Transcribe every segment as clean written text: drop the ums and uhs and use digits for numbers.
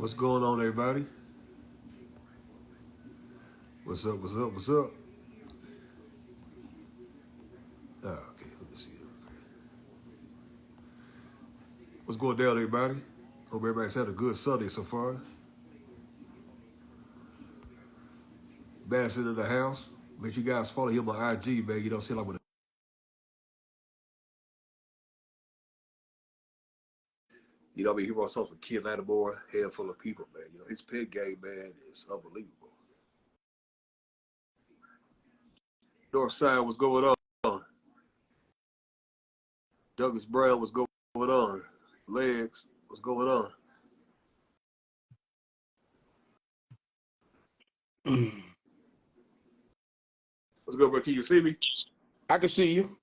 What's going on, everybody? What's up? What's up? What's up? Okay, let me see. What's going down, everybody? Hope everybody's had a good Sunday so far. Madison in the house. Make sure you guys follow him on IG, man. You don't see like with I mean, he wrote something for Kid Lattimore, handful of people, man. His pin game, man, is unbelievable. Northside, what's going on? Douglas Brown, what's going on? Legs, what's going on? What's good, bro? Can you see me? I can see you.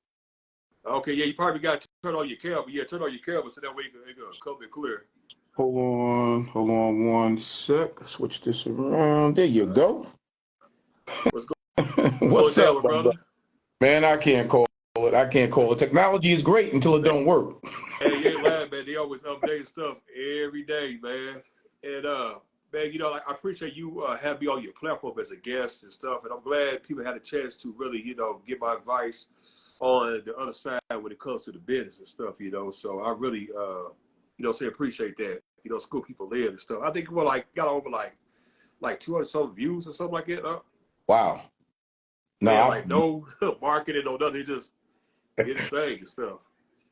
Okay, yeah, you probably got to turn on your camera. Yeah, turn on your camera so that way it can come in clear. Hold on one sec. Switch this around. There you go. What's What's going up, down, brother? Man, I can't call it. Technology is great until it don't work. Hey, you ain't lying, man. They always update stuff every day, man. And man, I appreciate you having me on your platform as a guest and stuff. And I'm glad people had a chance to really, get my advice on the other side when it comes to the business and stuff, So I really, say appreciate that. School people in and stuff. I think we got over like 200 some views or something like that. Wow. No, yeah, like no marketing, no nothing. Just get his thing and stuff.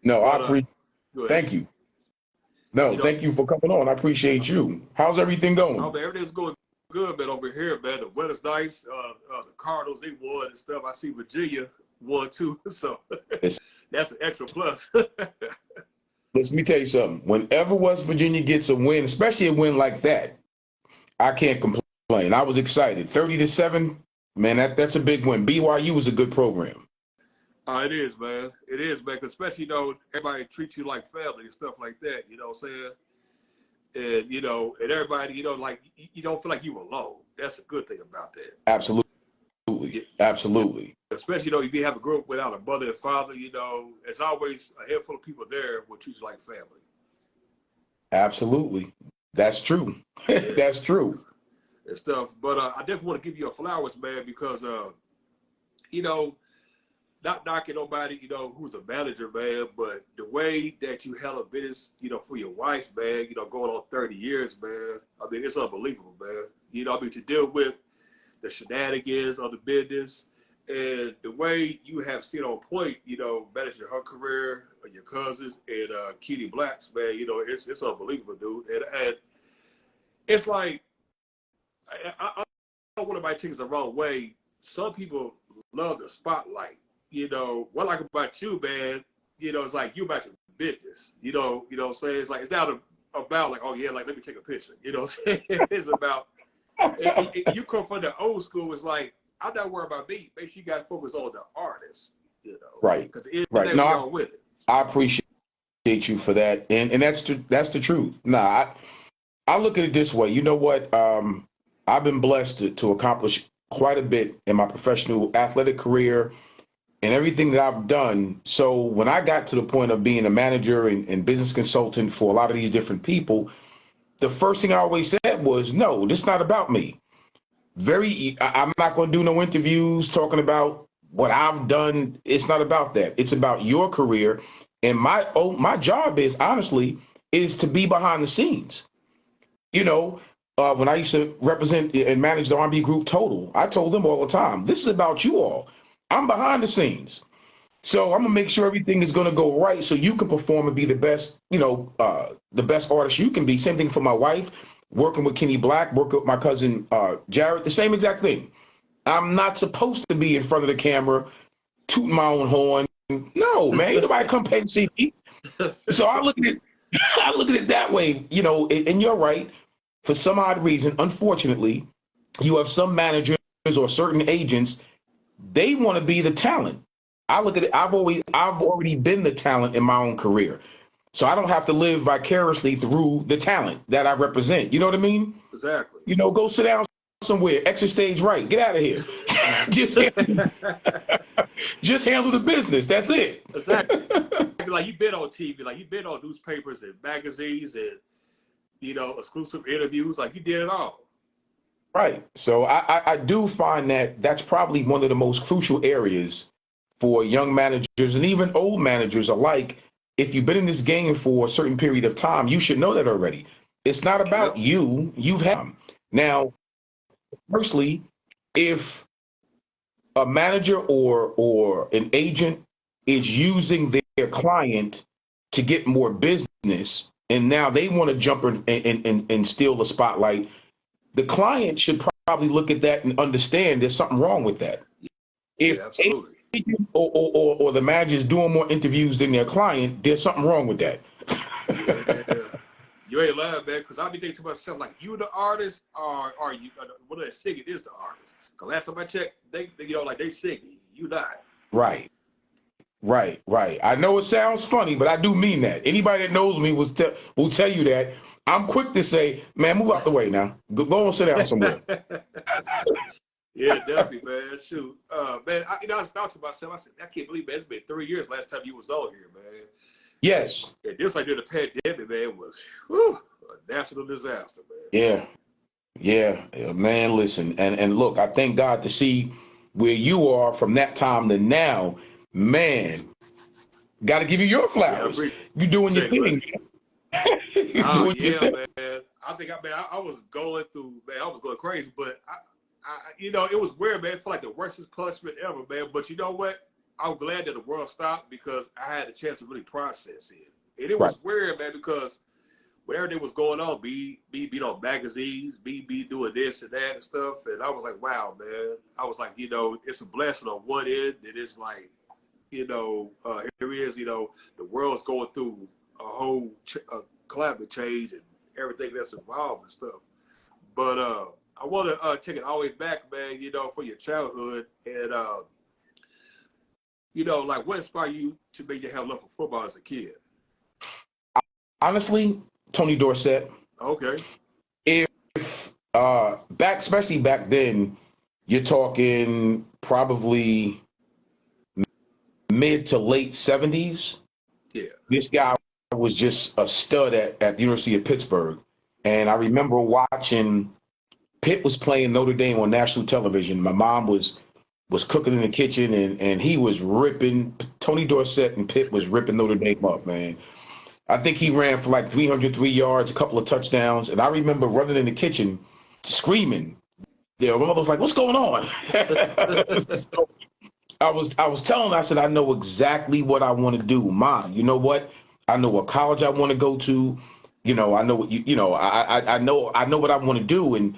No, I appreciate. Thank you. No, thank you for coming on. I appreciate you. How's everything going? Oh, man, everything's going good, man. Over here, man. The weather's nice. The Cardinals, they won and stuff. I see Virginia won too, so that's an extra plus. Let me tell you something. Whenever West Virginia gets a win, especially a win like that, I can't complain. I was excited. 30-7, man, that's a big win. BYU was a good program. It is, man. It is, man. Especially, everybody treats you like family and stuff like that. You know what I'm saying? And, and everybody, like, you don't feel like you alone. That's a good thing about that. Absolutely. Absolutely. Especially, if you have a group without a mother and father, there's always a handful of people there who treat you like family. Absolutely. That's true. That's true. And stuff. But I definitely want to give you a flowers, man, because, not knocking nobody, who's a manager, man, but the way that you handle business, for your wife, man, going on 30 years, man, I mean, it's unbelievable, man. To deal with the shenanigans of the business and the way you have stayed on point, managing her career, your cousins, and Kitty Blacks, man, it's unbelievable, dude. And it's like, I don't want anybody to take it the wrong way. Some people love the spotlight. What I like about you, man, it's like you about your business. You know what I'm saying? It's like, it's not about like, oh yeah, like, let me take a picture. You know what I'm saying? It's about, you come from the old school, it's like, I'm not worried about me. Make sure you guys focus on the artist, Right. Because right. No, with it. I appreciate you for that. And that's the truth. Nah, I look at it this way. You know what? I've been blessed to accomplish quite a bit in my professional athletic career and everything that I've done. So when I got to the point of being a manager and business consultant for a lot of these different people, the first thing I always said was, no, this is not about me. I'm not going to do no interviews talking about what I've done. It's not about that. It's about your career. And my job is, honestly, is to be behind the scenes. When I used to represent and manage the R&B group Total, I told them all the time, this is about you all. I'm behind the scenes. So I'm going to make sure everything is going to go right so you can perform and be the best, the best artist you can be. Same thing for my wife, working with Kenny Black, working with my cousin Jared, the same exact thing. I'm not supposed to be in front of the camera, tooting my own horn. No, man, ain't nobody come pay and see me. So I look at it that way, and you're right. For some odd reason, unfortunately, you have some managers or certain agents, they want to be the talent. I look at it, I've already been the talent in my own career. So I don't have to live vicariously through the talent that I represent. You know what I mean? Exactly. Go sit down somewhere, exit stage right, get out of here. just handle the business. That's it. Exactly. Like you've been on TV, like you've been on newspapers and magazines and exclusive interviews. Like, you did it all. Right. So I do find that that's probably one of the most crucial areas for young managers and even old managers alike. If you've been in this game for a certain period of time, you should know that already. It's not about Yep. you. You've had now. Firstly, if a manager or an agent is using their client to get more business, and now they want to jump and steal the spotlight, the client should probably look at that and understand there's something wrong with that. If Yeah, absolutely. agent or the manager is doing more interviews than their client, there's something wrong with that. Yeah. You ain't lying, man, because I be thinking to myself, like, you the artist, or are you, what they singing is the artist. Because last time I checked, they like they singing, you not. Right. I know it sounds funny, but I do mean that. Anybody that knows me will tell you that. I'm quick to say, man, move out the way now. Go and sit down somewhere. Yeah, definitely, man. Shoot. Man, I was thought to myself, I said, I can't believe, man, it's been 3 years last time you was on here, man. Yes. And just like during the pandemic, man, was a national disaster, man. Yeah, man, listen. And look, I thank God to see where you are from that time to now. Man, got to give you your flowers. You doing your thing. Man. I think I was going through, man, I was going crazy, but it was weird, man. It felt like the worst punishment ever, man. But you know what? I'm glad that the world stopped because I had a chance to really process it. And it was weird, man, because when everything was going on, be on magazines, be doing this and that and stuff. And I was like, wow, man. I was like, it's a blessing on one end. And it's like, here it is, the world's going through a whole climate change and everything that's involved and stuff. But I want to take it all the way back, man, for your childhood. And, like, what inspired you to make you have love for football as a kid? Honestly, Tony Dorsett. Okay. If especially back then, you're talking probably mid to late 70s. Yeah. This guy was just a stud at the University of Pittsburgh. And I remember watching Pitt was playing Notre Dame on national television. My mom was cooking in the kitchen, and he was ripping, Tony Dorsett and Pitt was ripping Notre Dame up, man. I think he ran for like 303 yards, a couple of touchdowns. And I remember running in the kitchen screaming. My mother was like, what's going on? So I was telling her, I said, I know exactly what I want to do. Mom, you know what? I know what college I want to go to. I know what I know what I want to do. And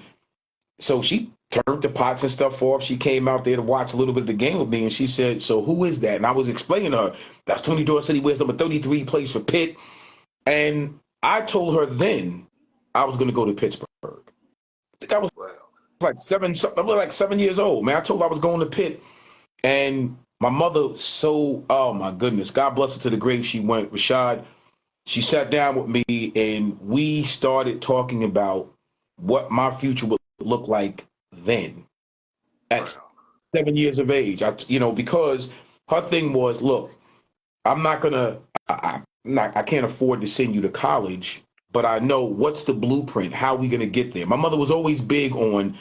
so she turned the pots and stuff off. She came out there to watch a little bit of the game with me, and she said, so who is that? And I was explaining to her, that's Tony Dorsett. He wears number 33, plays for Pitt. And I told her then I was going to go to Pittsburgh. I think I was like 7 years old, man. I told her I was going to Pitt. And my mother, oh my goodness, God bless her to the grave she went, Rashad. She sat down with me and we started talking about what my future would look like then at 7 years of age. Because her thing was, look, I can't afford to send you to college, but I know what's the blueprint, how are we going to get there. My mother was always big on,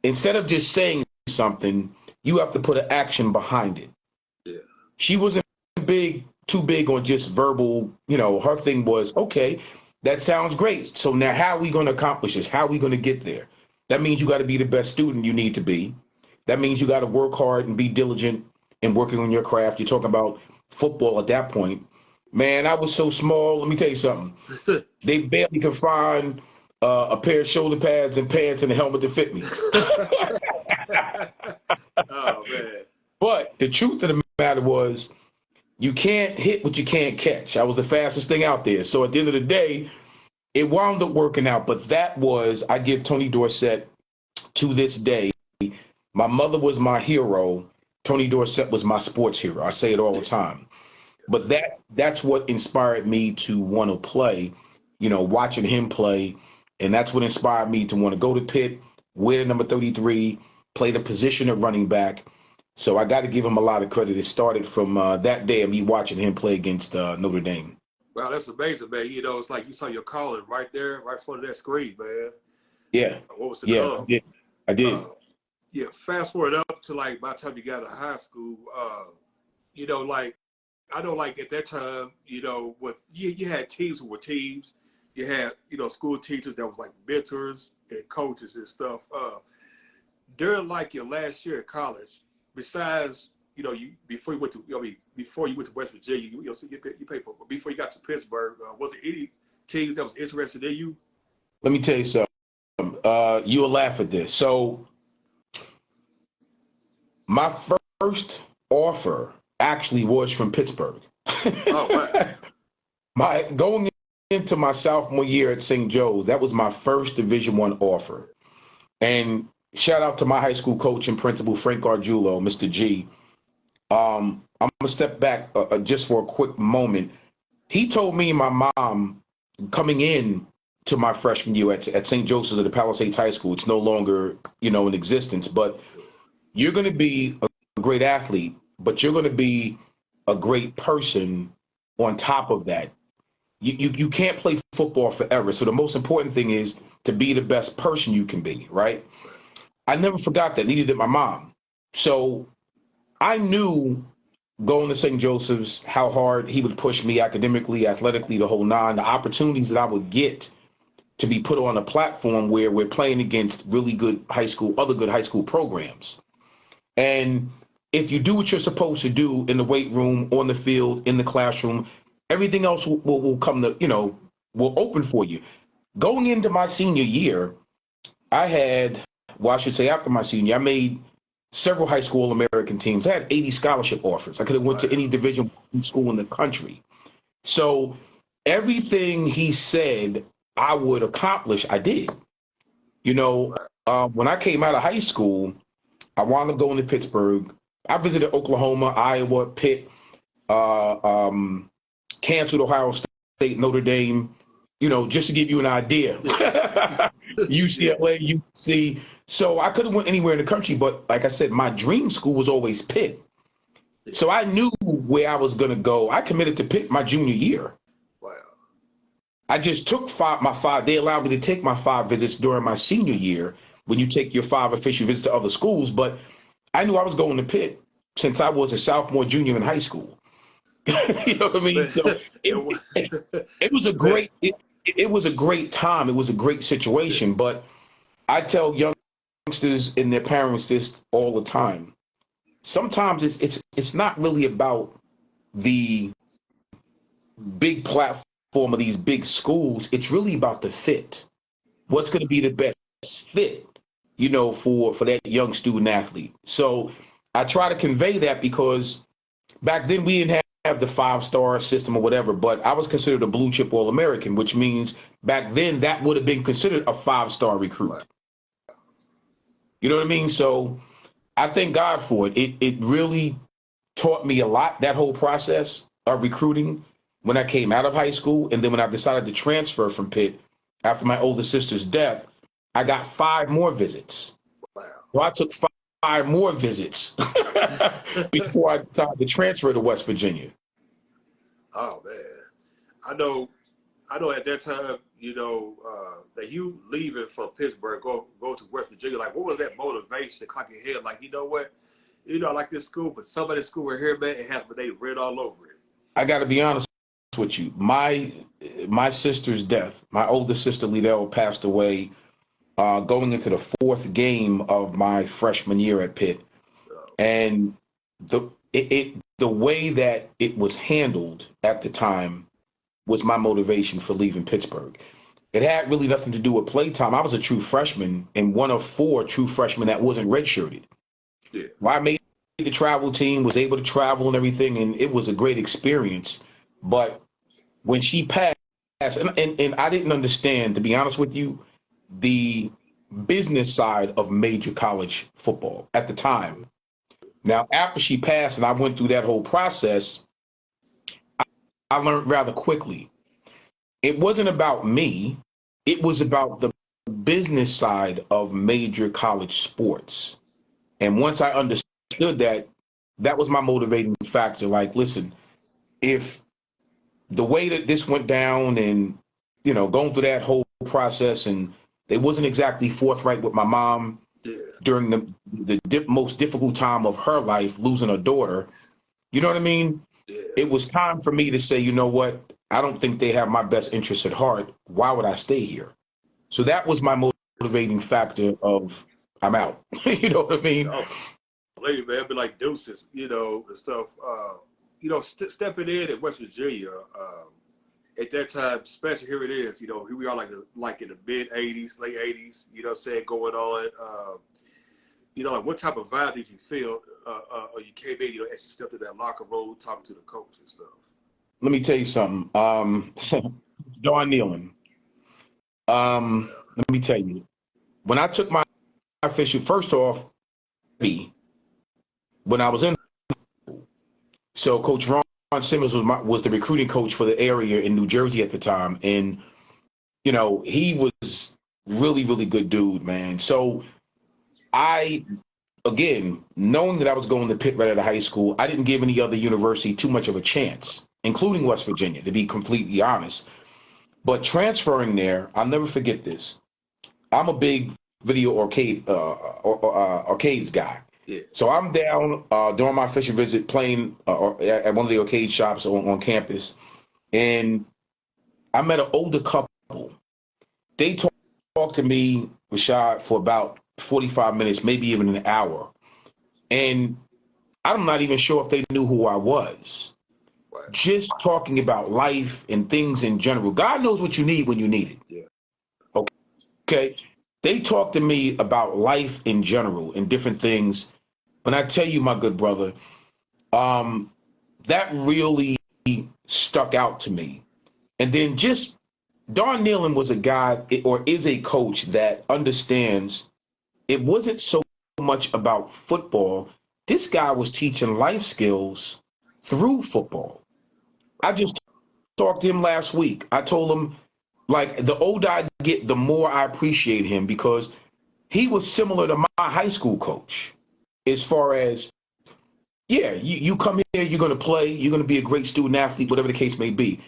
instead of just saying something, you have to put an action behind it. Yeah. She wasn't too big on just verbal, her thing was, okay, that sounds great. So now how are we going to accomplish this? How are we going to get there? That means you got to be the best student you need to be. That means you got to work hard and be diligent in working on your craft. You're talking about football at that point. Man, I was so small. Let me tell you something. They barely could find a pair of shoulder pads and pants and a helmet to fit me. Oh, man. But the truth of the matter was, you can't hit what you can't catch. I was the fastest thing out there. So at the end of the day, it wound up working out. But I give Tony Dorsett to this day. My mother was my hero. Tony Dorsett was my sports hero. I say it all the time. But that's what inspired me to want to play, watching him play. And that's what inspired me to want to go to Pitt, wear number 33, play the position of running back. So I got to give him a lot of credit. It started from that day of me watching him play against Notre Dame. Wow, that's amazing, man. You know, it's like you saw your calling right there, right in front of that screen, man. Yeah, What was to yeah, I come? did. I Uh, did. yeah, fast forward up to like by the time you got to high school, you know, like I know like at that time, you know, with you had teams who were teams. You had, you know, school teachers that was like mentors and coaches and stuff. During like your last year at college, besides, you know, you before you went to, I mean, before you went to West Virginia, you know, so you paid for, before you got to Pittsburgh, was there any teams that was interested in you? Let me tell you something. You will laugh at this. So my first offer actually was from Pittsburgh. Oh, wow. My going into my sophomore year at St. Joe's, that was my first Division I offer. And shout out to my high school coach and principal, Frank Gargiulo, Mr. G. I'm gonna step back just for a quick moment. He told me and my mom coming in to my freshman year at St. Joseph's of the Palisades High School. It's no longer, you know, in existence, but you're going to be a great athlete, but you're going to be a great person on top of that. You can't play football forever. So the most important thing is to be the best person you can be, right? I never forgot that, neither did my mom. So I knew going to St. Joseph's how hard he would push me academically, athletically, the whole nine, the opportunities that I would get to be put on a platform where we're playing against really good other good high school programs. And if you do what you're supposed to do in the weight room, on the field, in the classroom, everything else will come to, you know, will open for you. Going into my senior year, I had, well, I should say after my senior, I made several high school All-American teams. I had 80 scholarship offers. I could have went to any Division I school in the country. So everything he said I would accomplish, I did. You know, when I came out of high school, I wound up going to Pittsburgh. I visited Oklahoma, Iowa, Pitt, canceled Ohio State, Notre Dame, you know, just to give you an idea. UCLA, UC. So I could have went anywhere in the country, but like I said, my dream school was always Pitt. So I knew where I was going to go. I committed to Pitt my junior year. Wow. I just took my five. They allowed me to take my 5 visits during my senior year when you take your 5 official visits to other schools. But I knew I was going to Pitt since I was a sophomore, junior in high school. You know what I mean? So it was a great it was a great time. It was a great situation. But I tell youngsters and their parents this all the time. Sometimes it's not really about the big platform of these big schools. It's really about the fit. What's going to be the best fit, you know, for that young student athlete. So I try to convey that because back then we didn't have the 5-star system or whatever, but I was considered a blue chip All-American, which means back then that would have been considered a 5-star recruit. You know what I mean? So I thank God for it. It really taught me a lot, that whole process of recruiting when I came out of high school. And then when I decided to transfer from Pitt after my older sister's death, I got 5 more visits. Wow. So I took 5 more visits before I decided to transfer to West Virginia. Oh man, I know at that time, you know, that you leaving from Pittsburgh, go to West Virginia. Like, what was that motivation to clock your head? Like, you know what, you know, I like this school, but some of this school right here, man, it has my name written all over it. I got to be honest with you. My sister's death, my older sister Liddell passed away going into the 4th game of my freshman year at Pitt, and the way that it was handled at the time was my motivation for leaving Pittsburgh. It had really nothing to do with playtime. I was a true freshman and one of 4 true freshmen that wasn't redshirted. Yeah. Well, I made the travel team, was able to travel and everything, and it was a great experience. But when she passed, and I didn't understand, to be honest with you, the business side of major college football at the time. Now, after she passed and I went through that whole process, I learned rather quickly. It wasn't about me. It was about the business side of major college sports. And once I understood that, that was my motivating factor. Like, listen, if the way that this went down and, going through that whole process, and they wasn't exactly forthright with my mom during the most difficult time of her life, losing her daughter. You know what I mean? Yeah. It was time for me to say, you know what? I don't think they have my best interests at heart. Why would I stay here? So that was my motivating factor of I'm out. You know what I mean? Oh, lady, man, be like deuces, and stuff. Stepping in at West Virginia, at that time, especially here it is, here we are like in the mid 80s, late 80s, going on. Like what type of vibe did you feel or you came in, as you stepped in that locker room talking to the coach and stuff? Let me tell you something. Don Nealon. Let me tell you. When I took my official, first off, when I was in, so Coach Ron Simmons was the recruiting coach for the area in New Jersey at the time. And, he was really, really good dude, man. So again, knowing that I was going to Pitt right out of high school, I didn't give any other university too much of a chance, including West Virginia, to be completely honest. But transferring there, I'll never forget this. I'm a big video arcades guy. Yeah. So I'm down during my official visit playing at one of the arcade shops on campus, and I met an older couple. They talked to me, Rashad, for about 45 minutes, maybe even an hour. And I'm not even sure if they knew who I was. Right. Just talking about life and things in general. God knows what you need when you need it. Yeah. Okay. They talked to me about life in general and different things. When I tell you, my good brother, that really stuck out to me. And then just Don Nealon was a guy or is a coach that understands it wasn't so much about football. This guy was teaching life skills through football. I just talked to him last week. I told him, like, the older I get, the more I appreciate him because he was similar to my high school coach as far as, yeah, you come here, you're going to play, you're going to be a great student athlete, whatever the case may be.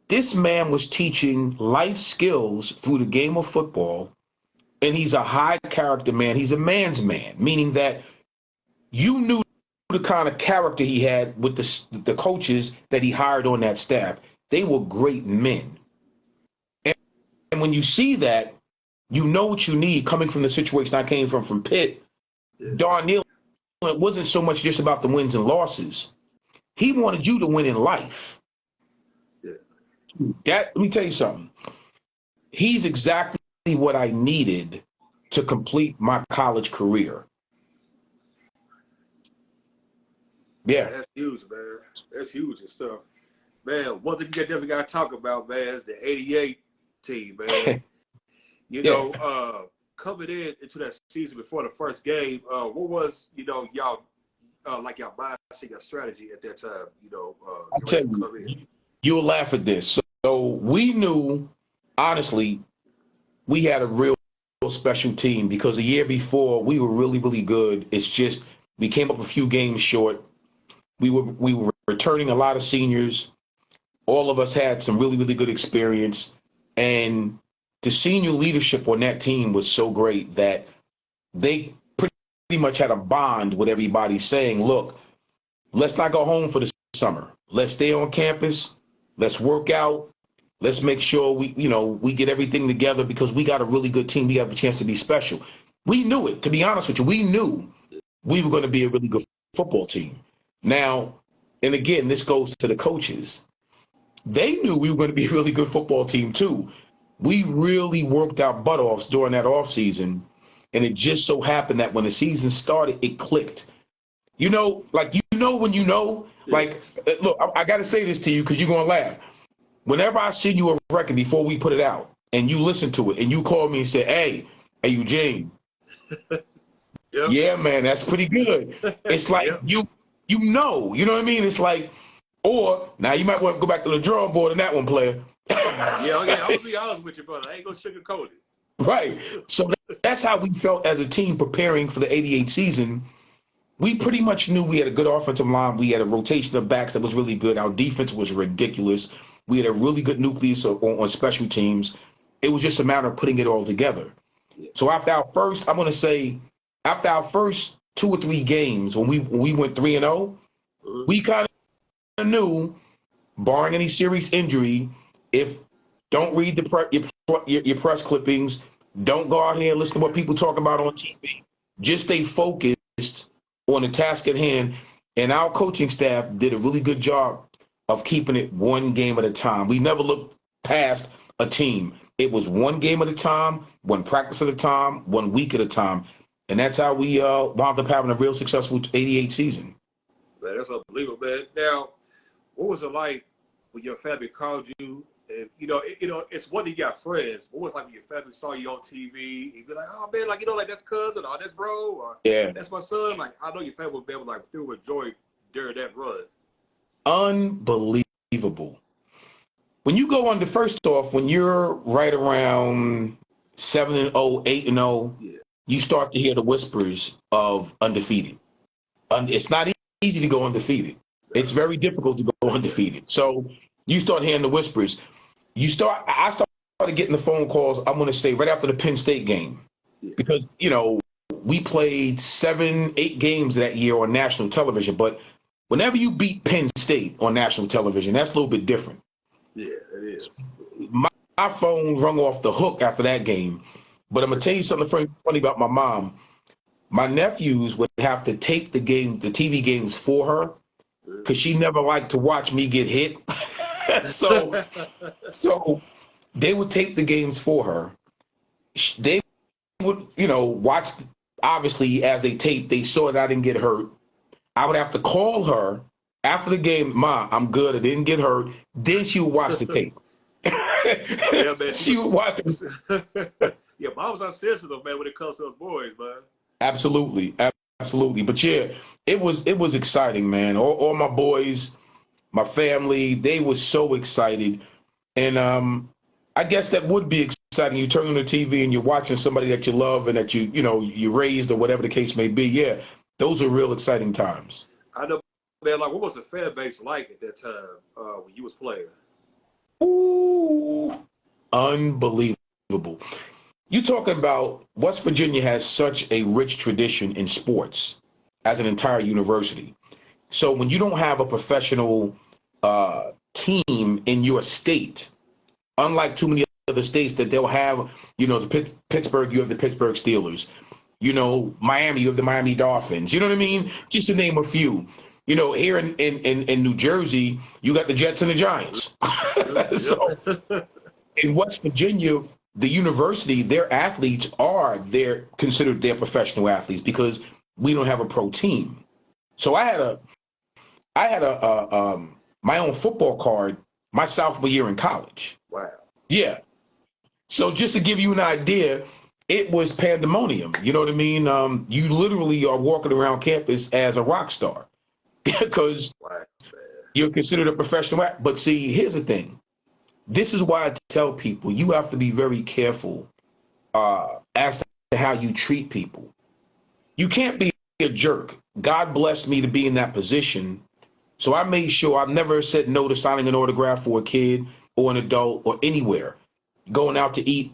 This man was teaching life skills through the game of football, and he's a high character man. He's a man's man, meaning that you knew the kind of character he had with the coaches that he hired on that staff. They were great men. And when you see that, you know what you need coming from the situation I came from Pitt. Yeah. Don Nealon, it wasn't so much just about the wins and losses. He wanted you to win in life. Yeah. Let me tell you something. He's exactly what I needed to complete my college career. Yeah. That's huge, man. That's huge and stuff. Man, one thing you definitely got to talk about, man, is the 88 team, man. Coming into that season before the first game, what was, y'all, like y'all mindset, your strategy at that time, I tell you, you'll laugh at this. So we knew, honestly, we had a real special team because the year before we were really, really good. It's just we came up a few games short. We were returning a lot of seniors. All of us had some really, really good experience. And the senior leadership on that team was so great that they pretty much had a bond with everybody saying, look, let's not go home for the summer. Let's stay on campus. Let's work out. Let's make sure we get everything together because we got a really good team. We have a chance to be special. We knew it, to be honest with you. We knew we were going to be a really good football team. Now, and again, this goes to the coaches. They knew we were going to be a really good football team too. We really worked our butt offs during that offseason, and it just so happened that when the season started, it clicked. When like, look, I got to say this to you because you're going to laugh. Whenever I send you a record before we put it out, and you listen to it, and you call me and say, hey, Eugene, Yep. Yeah, man, that's pretty good. It's like, yep. you know what I mean? It's like, or now you might want to go back to the drawing board on that one, player. Yeah, okay, I'm going to be honest with you, brother. I ain't going to sugarcoat it. Right. So that's how we felt as a team preparing for the 88 season. We pretty much knew we had a good offensive line. We had a rotation of backs that was really good. Our defense was ridiculous. We had a really good nucleus on special teams. It was just a matter of putting it all together. So after our first, I'm going to say, after our first 2 or 3 games, when we went 3-0, we kind of knew, barring any serious injury, if don't read your press clippings, don't go out here and listen to what people talk about on TV. Just stay focused on the task at hand. And our coaching staff did a really good job of keeping it one game at a time. We never looked past a team. It was one game at a time, one practice at a time, 1 week at a time. And that's how we wound up having a real successful 88 season. Man, that's unbelievable, man. Now, what was it like when your family called you? And, it's one thing you got friends. What was it like when your family saw you on TV? You'd be like, oh, man, like, like that's cousin or that's bro or that's my son. Like, I know your family would be able to, like, feel with joy during that run. Unbelievable. When you go on first off, when you're right around 7-0, 8-0, you start to hear the whispers of undefeated. It's not easy to go undefeated. It's very difficult to go undefeated. So you start hearing the whispers. I started getting the phone calls, I'm going to say, right after the Penn State game. Because, we played 7, 8 games that year on national television. But whenever you beat Penn State on national television, that's a little bit different. Yeah, it is. My phone rung off the hook after that game. But I'm going to tell you something funny about my mom. My nephews would have to take the TV games for her because she never liked to watch me get hit. So they would take the games for her. They would, watch, obviously, as they taped, they saw that I didn't get hurt. I would have to call her after the game, Ma, I'm good, I didn't get hurt. Then she would watch the tape. Yeah, man. She would watch it. Yeah, mom's not sensitive, man, when it comes to those boys, man. Absolutely. But yeah, it was exciting, man. All my boys, my family, they were so excited. And I guess that would be exciting. You turn on the TV and you're watching somebody that you love and that you raised or whatever the case may be. Yeah, those are real exciting times. I know, man. Like, what was the fan base like at that time when you was playing? Ooh, unbelievable. You talking about West Virginia has such a rich tradition in sports as an entire university. So when you don't have a professional team in your state, unlike too many other states that they'll have, Pittsburgh, you have the Pittsburgh Steelers. Miami, you have the Miami Dolphins. You know what I mean? Just to name a few. Here in New Jersey, you got the Jets and the Giants. So in West Virginia, the university, their athletes considered their professional athletes because we don't have a pro team. So I had my own football card my sophomore year in college. Wow. Yeah. So just to give you an idea, it was pandemonium. You know what I mean? You literally are walking around campus as a rock star because you're considered a professional athlete. But see, here's the thing. This is why I tell people you have to be very careful as to how you treat people. You can't be a jerk. God blessed me to be in that position. So I made sure I've never said no to signing an autograph for a kid or an adult or anywhere. Going out to eat,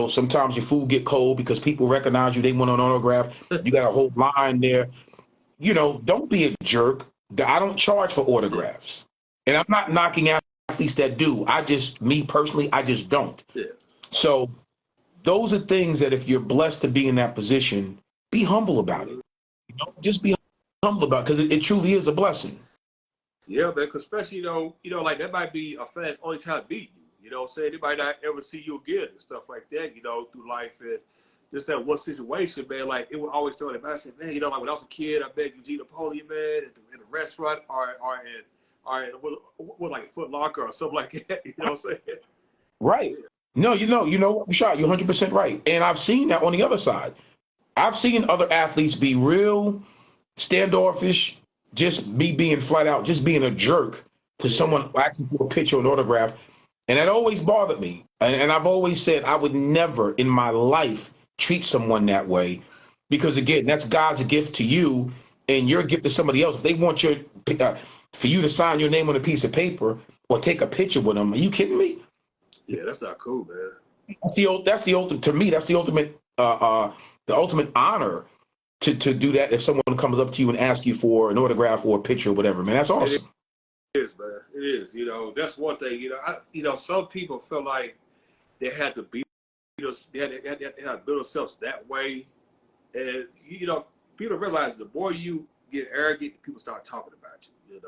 sometimes your food get cold because people recognize you. They want an autograph. You got a whole line there. Don't be a jerk. I don't charge for autographs. And I'm not knocking out athletes that do. Me personally, I just don't. Yeah. So those are things that if you're blessed to be in that position, be humble about it. Just be humble about it because it truly is a blessing. Yeah, man, because especially, like that might be a fan's only time beating you. You know what I'm saying? They might not ever see you again and stuff like that, through life. And just that one situation, man, like it would always throw in my head, man, like when I was a kid, I met Eugene Napoleon, man, in a restaurant or in like a Foot Locker or something like that. You know what I'm saying? Right. No, Rashad, you're 100% right. And I've seen that on the other side. I've seen other athletes be real standoffish, just being flat out, just being a jerk to someone asking for a picture or an autograph. And that always bothered me. And I've always said I would never in my life treat someone that way because, again, that's God's gift to you and your gift to somebody else. If they want for you to sign your name on a piece of paper, or take a picture with them. Are you kidding me? Yeah, that's not cool, man. That's the ultimate, to me, that's the ultimate honor to do that. If someone comes up to you and asks you for an autograph or a picture or whatever, man, that's It awesome. is, man. It is. That's one thing. Some people feel like they had to be, they had to build themselves that way, and people realize the more you get arrogant, people start talking about you.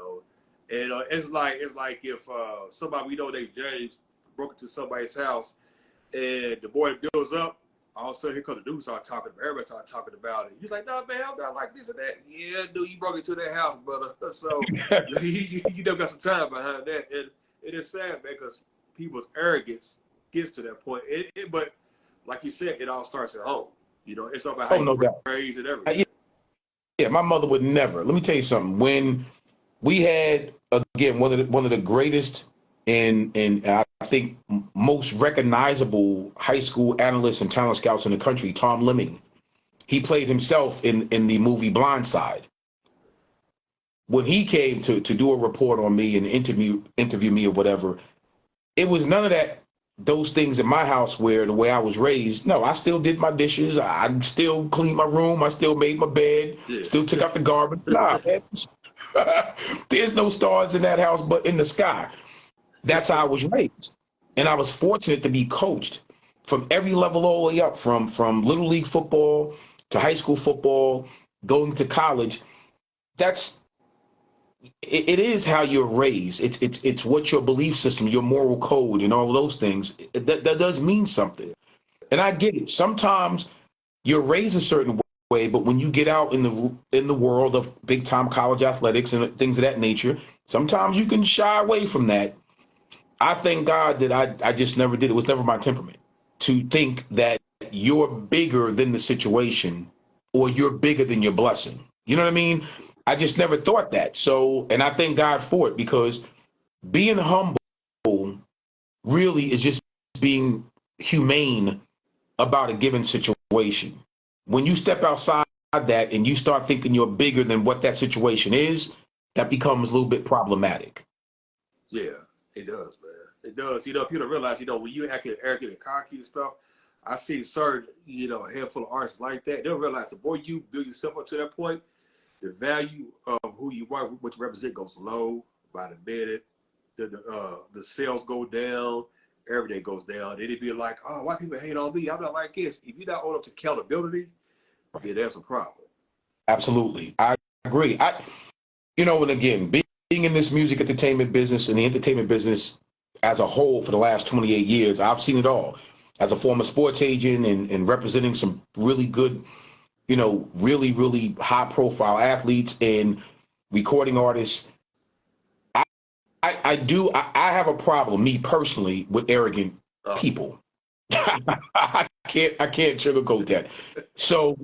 And it's like if somebody we know named James broke into somebody's house, and the boy builds up. All of a sudden, here comes the dude start talking. Everybody start talking about it. He's like, "No, man, I'm not like this and that." Yeah, dude, you broke into that house, brother. So you never got some time behind that, and it is sad, man, because people's arrogance gets to that point. But like you said, it all starts at home. It's all about how No you doubt. raise and everything. Yeah, my mother would never. Let me tell you something. When we had, again, one of the greatest and I think most recognizable high school analysts and talent scouts in the country, Tom Lemming. He played himself in the movie Blindside. When he came to do a report on me and interview me or whatever, it was none of those things in my house where the way I was raised. No, I still did my dishes. I still cleaned my room. I still made my bed. Yeah. Still took out the garbage. Nah, man. There's no stars in that house but in the sky. That's how I was raised. And I was fortunate to be coached from every level all the way up, from little league football to high school football, going to college. It is how you're raised. It's what your belief system, your moral code, and all of those things. That does mean something. And I get it. Sometimes you're raised a certain way, but when you get out in the world of big time college athletics and things of that nature, sometimes you can shy away from that. I thank God that I just never did. It was never my temperament to think that you're bigger than the situation or you're bigger than your blessing. You know what I mean? I just never thought that. So, and I thank God for it, because being humble really is just being humane about a given situation. When you step outside that and you start thinking you're bigger than what that situation is, that becomes a little bit problematic. Yeah, it does, man. It does. People don't realize, when you acting arrogant and cocky and stuff, I see certain, a handful of artists like that. They don't realize the more you build yourself up to that point, the value of who you are, what you represent, goes low by the minute. The sales go down, everything goes down. It'd be like, oh, why people hate on me? I'm not like this. If you're not on up to accountability, then that's a problem. Absolutely. I agree. And again, being in this music entertainment business and the entertainment business as a whole for the last 28 years, I've seen it all. As a former sports agent and representing some really good, really, really high profile athletes and recording artists, I have a problem, me personally, with arrogant people. I can't sugarcoat that. So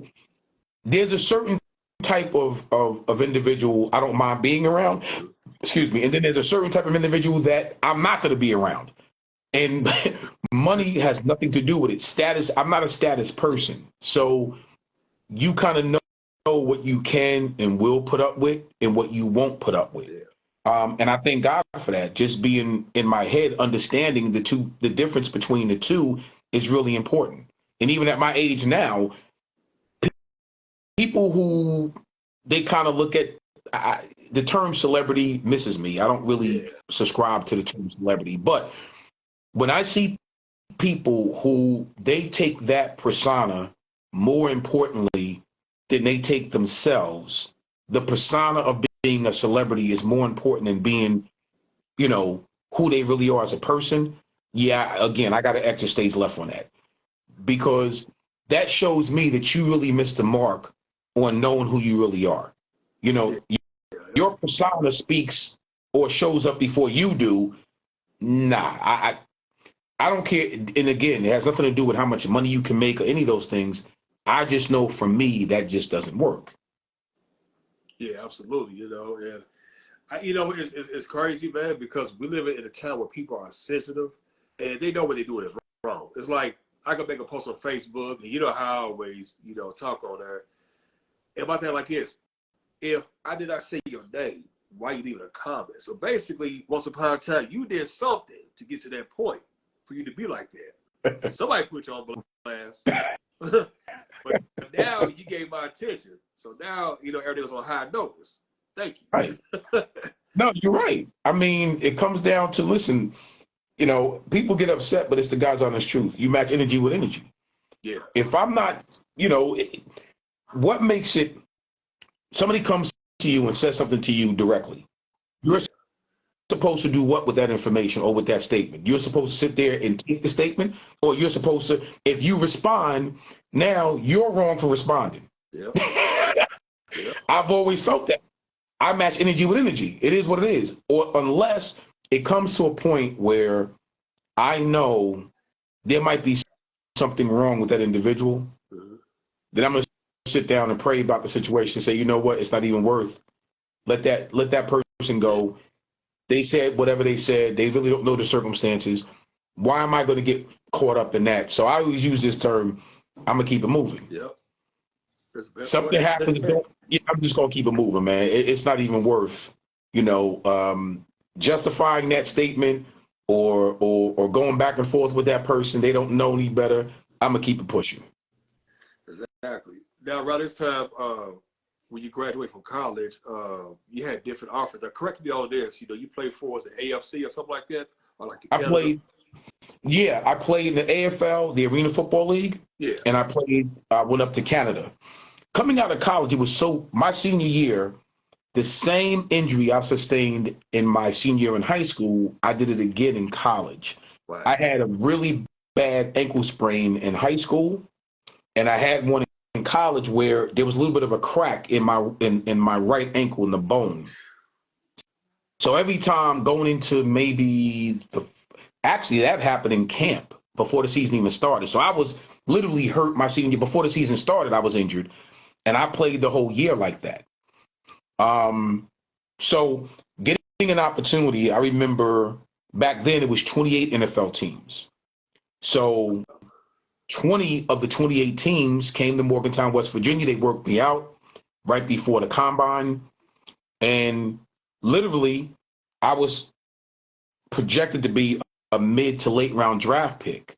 there's a certain type of individual I don't mind being around. Excuse me. And then there's a certain type of individual that I'm not going to be around. And money has nothing to do with it. Status, I'm not a status person. So you kind of know what you can and will put up with and what you won't put up with. And I thank God for that. Just being in my head, understanding the difference between the two is really important. And even at my age now, people who they kind of look at, the term celebrity misses me. I don't really subscribe to the term celebrity. But when I see people who they take that persona more importantly than they take themselves, the persona of being a celebrity is more important than being, who they really are as a person. Yeah, again, I got an extra stage left on that, because that shows me that you really missed the mark on knowing who you really are. Your persona speaks or shows up before you do. Nah, I don't care. And again, it has nothing to do with how much money you can make or any of those things. I just know for me, that just doesn't work. Yeah, absolutely. And it's crazy, man, because we live in a time where people are sensitive and they know what they're doing is wrong. It's like I could make a post on Facebook, and you know how I always, talk on there. And my thing like this, if I did not say your name, why you leaving a comment? So basically, once upon a time, you did something to get to that point for you to be like that. Somebody put you on blast. But now you gave my attention. So now, everything was on high notice. Thank you. Right. No, you're right. I mean, it comes down to, listen, people get upset, but it's the God's honest truth. You match energy with energy. Yeah. If I'm not, what makes it, somebody comes to you and says something to you directly. You're supposed to do what with that information or with that statement? You're supposed to sit there and take the statement, or you're supposed to, if you respond, now you're wrong for responding. Yeah. Yeah. I've always felt that. I match energy with energy. It is what it is. Or unless it comes to a point where I know there might be something wrong with that individual, then I'm going to sit down and pray about the situation and say, you know what, it's not even worth. Let that person go. They said whatever they said. They really don't know the circumstances. Why am I going to get caught up in that? So I always use this term, I'm going to keep it moving. Yep. Something happens, I'm just going to keep it moving, man. It's not even worth, justifying that statement or going back and forth with that person. They don't know any better. I'm going to keep it pushing. Exactly. Now, around this time, when you graduate from college, you had different offers. Now, correct me on this. You played for us the AFC or something like that, or like the Canada? I played in the AFL, the Arena Football League. Yeah. And I went up to Canada. Coming out of college, it was my senior year, the same injury I sustained in my senior year in high school, I did it again in college. Wow. I had a really bad ankle sprain in high school, and I had one in college where there was a little bit of a crack in my right ankle in the bone. So every time going into actually that happened in camp before the season even started. So I was literally hurt my senior year. Before the season started, I was injured, and I played the whole year like that. So getting an opportunity, I remember back then it was 28 NFL teams. So 20 of the 28 teams came to Morgantown, West Virginia. They worked me out right before the combine. And literally, I was projected to be a mid to late round draft pick.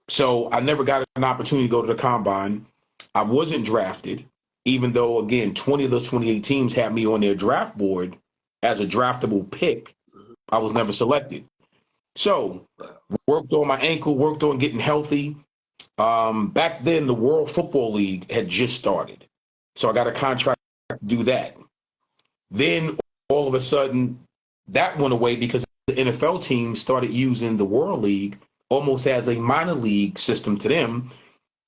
So I never got an opportunity to go to the combine. I wasn't drafted, even though, again, 20 of those 28 teams had me on their draft board as a draftable pick. I was never selected. So worked on my ankle, worked on getting healthy. Back then, the World Football League had just started. So I got a contract to do that. Then all of a sudden, that went away because the NFL teams started using the World League almost as a minor league system to them.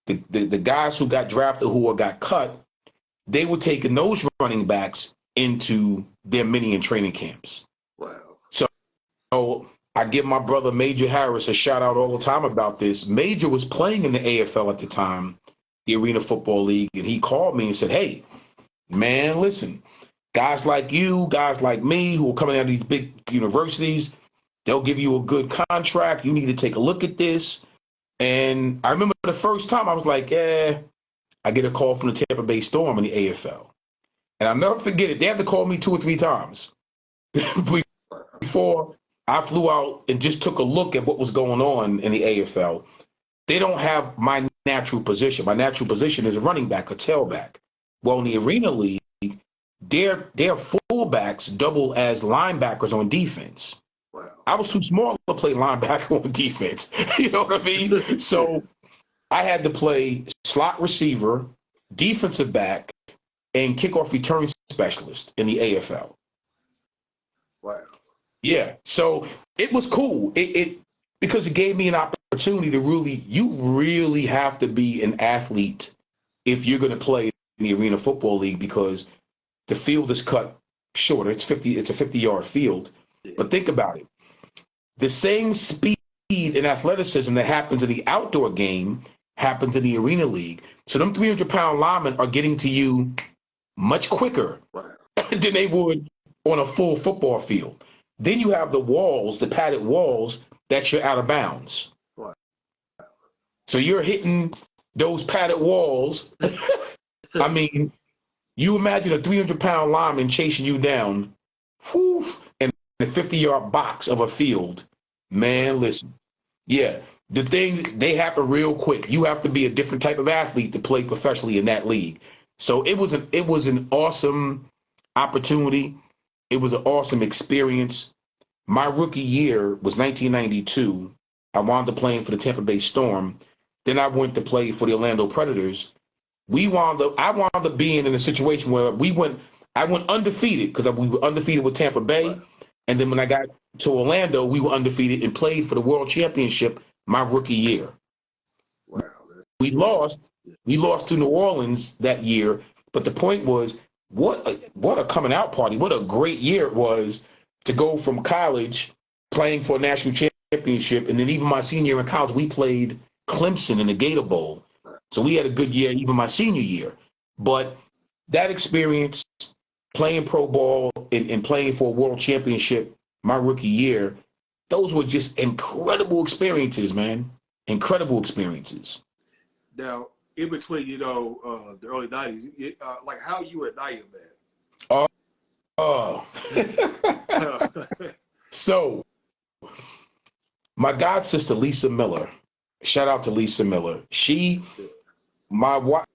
The guys who got drafted who got cut, they were taking those running backs into their mini and training camps. Wow. So I give my brother Major Harris a shout out all the time about this. Major was playing in the AFL at the time, the Arena Football League, and he called me and said, hey, man, listen, guys like you, guys like me who are coming out of these big universities, they'll give you a good contract. You need to take a look at this. And I remember the first time I was like, I get a call from the Tampa Bay Storm in the AFL. And I'll never forget it. They had to call me 2 or 3 times before I flew out and just took a look at what was going on in the AFL. They don't have my natural position. My natural position is a running back, a tailback. Well, in the Arena League, their fullbacks double as linebackers on defense. Wow. I was too small to play linebacker on defense. You know what I mean? So I had to play slot receiver, defensive back, and kickoff return specialist in the AFL. Wow. Yeah. So it was cool. It because it gave me an opportunity to you really have to be an athlete if you're going to play in the Arena Football League because the field is cut shorter. It's a 50-yard field. Yeah. But think about it. The same speed and athleticism that happens in the outdoor game happens in the Arena League. So them 300-pound linemen are getting to you much quicker than they would on a full football field. Then you have the walls, the padded walls, that you're out of bounds. Wow. So you're hitting those padded walls. I mean, you imagine a 300-pound lineman chasing you down whew, in the 50-yard box of a field. Man, listen. Yeah, the thing, they happen real quick. You have to be a different type of athlete to play professionally in that league. So it was an awesome opportunity. It was an awesome experience. My rookie year was 1992. I wound up playing for the Tampa Bay Storm. Then I went to play for the Orlando Predators. I wound up being in a situation where I went undefeated because we were undefeated with Tampa Wow. Bay. And then when I got to Orlando, we were undefeated and played for the World Championship my rookie year. Wow. We Yeah. lost. We lost to New Orleans that year. But the point was, what a coming out party. What a great year it was to go from college playing for a national championship. And then even my senior year in college, we played Clemson in the Gator Bowl. So we had a good year, even my senior year. But that experience, playing pro ball and playing for a world championship my rookie year, those were just incredible experiences, man. Incredible experiences. Now, in between, the early 90s, like how you and Naya, Oh, oh. man. So my god sister Lisa Miller, shout out to Lisa Miller. My wife,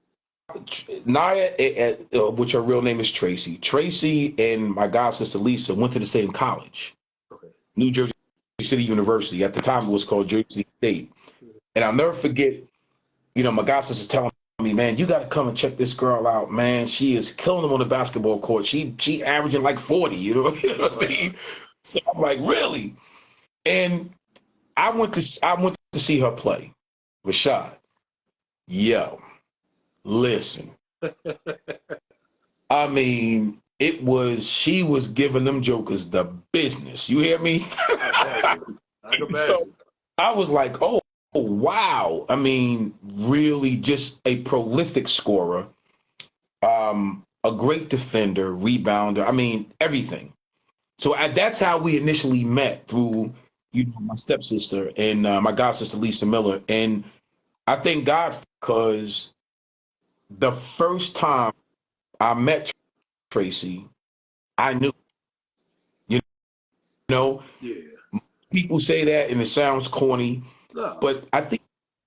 Naya, which her real name is Tracy. Tracy and my god sister Lisa went to the same college, Okay. New Jersey City University. At the time, it was called Jersey State. And I'll never forget, my god sister's telling me, man, you got to come and check this girl out, man. She is killing them on the basketball court. She averaging like 40, you know what I mean? So I'm like, really? And I went to see her play. Rashad, yo, listen. I mean, she was giving them jokers the business. You hear me? I can imagine. So I was like, oh, wow. I mean, really just a prolific scorer, a great defender, rebounder. I mean, everything. So that's how we initially met, through my stepsister and my god sister Lisa Miller. And I thank God, because the first time I met Tracy, I knew. You know, Yeah. people say that and it sounds corny, No. but I think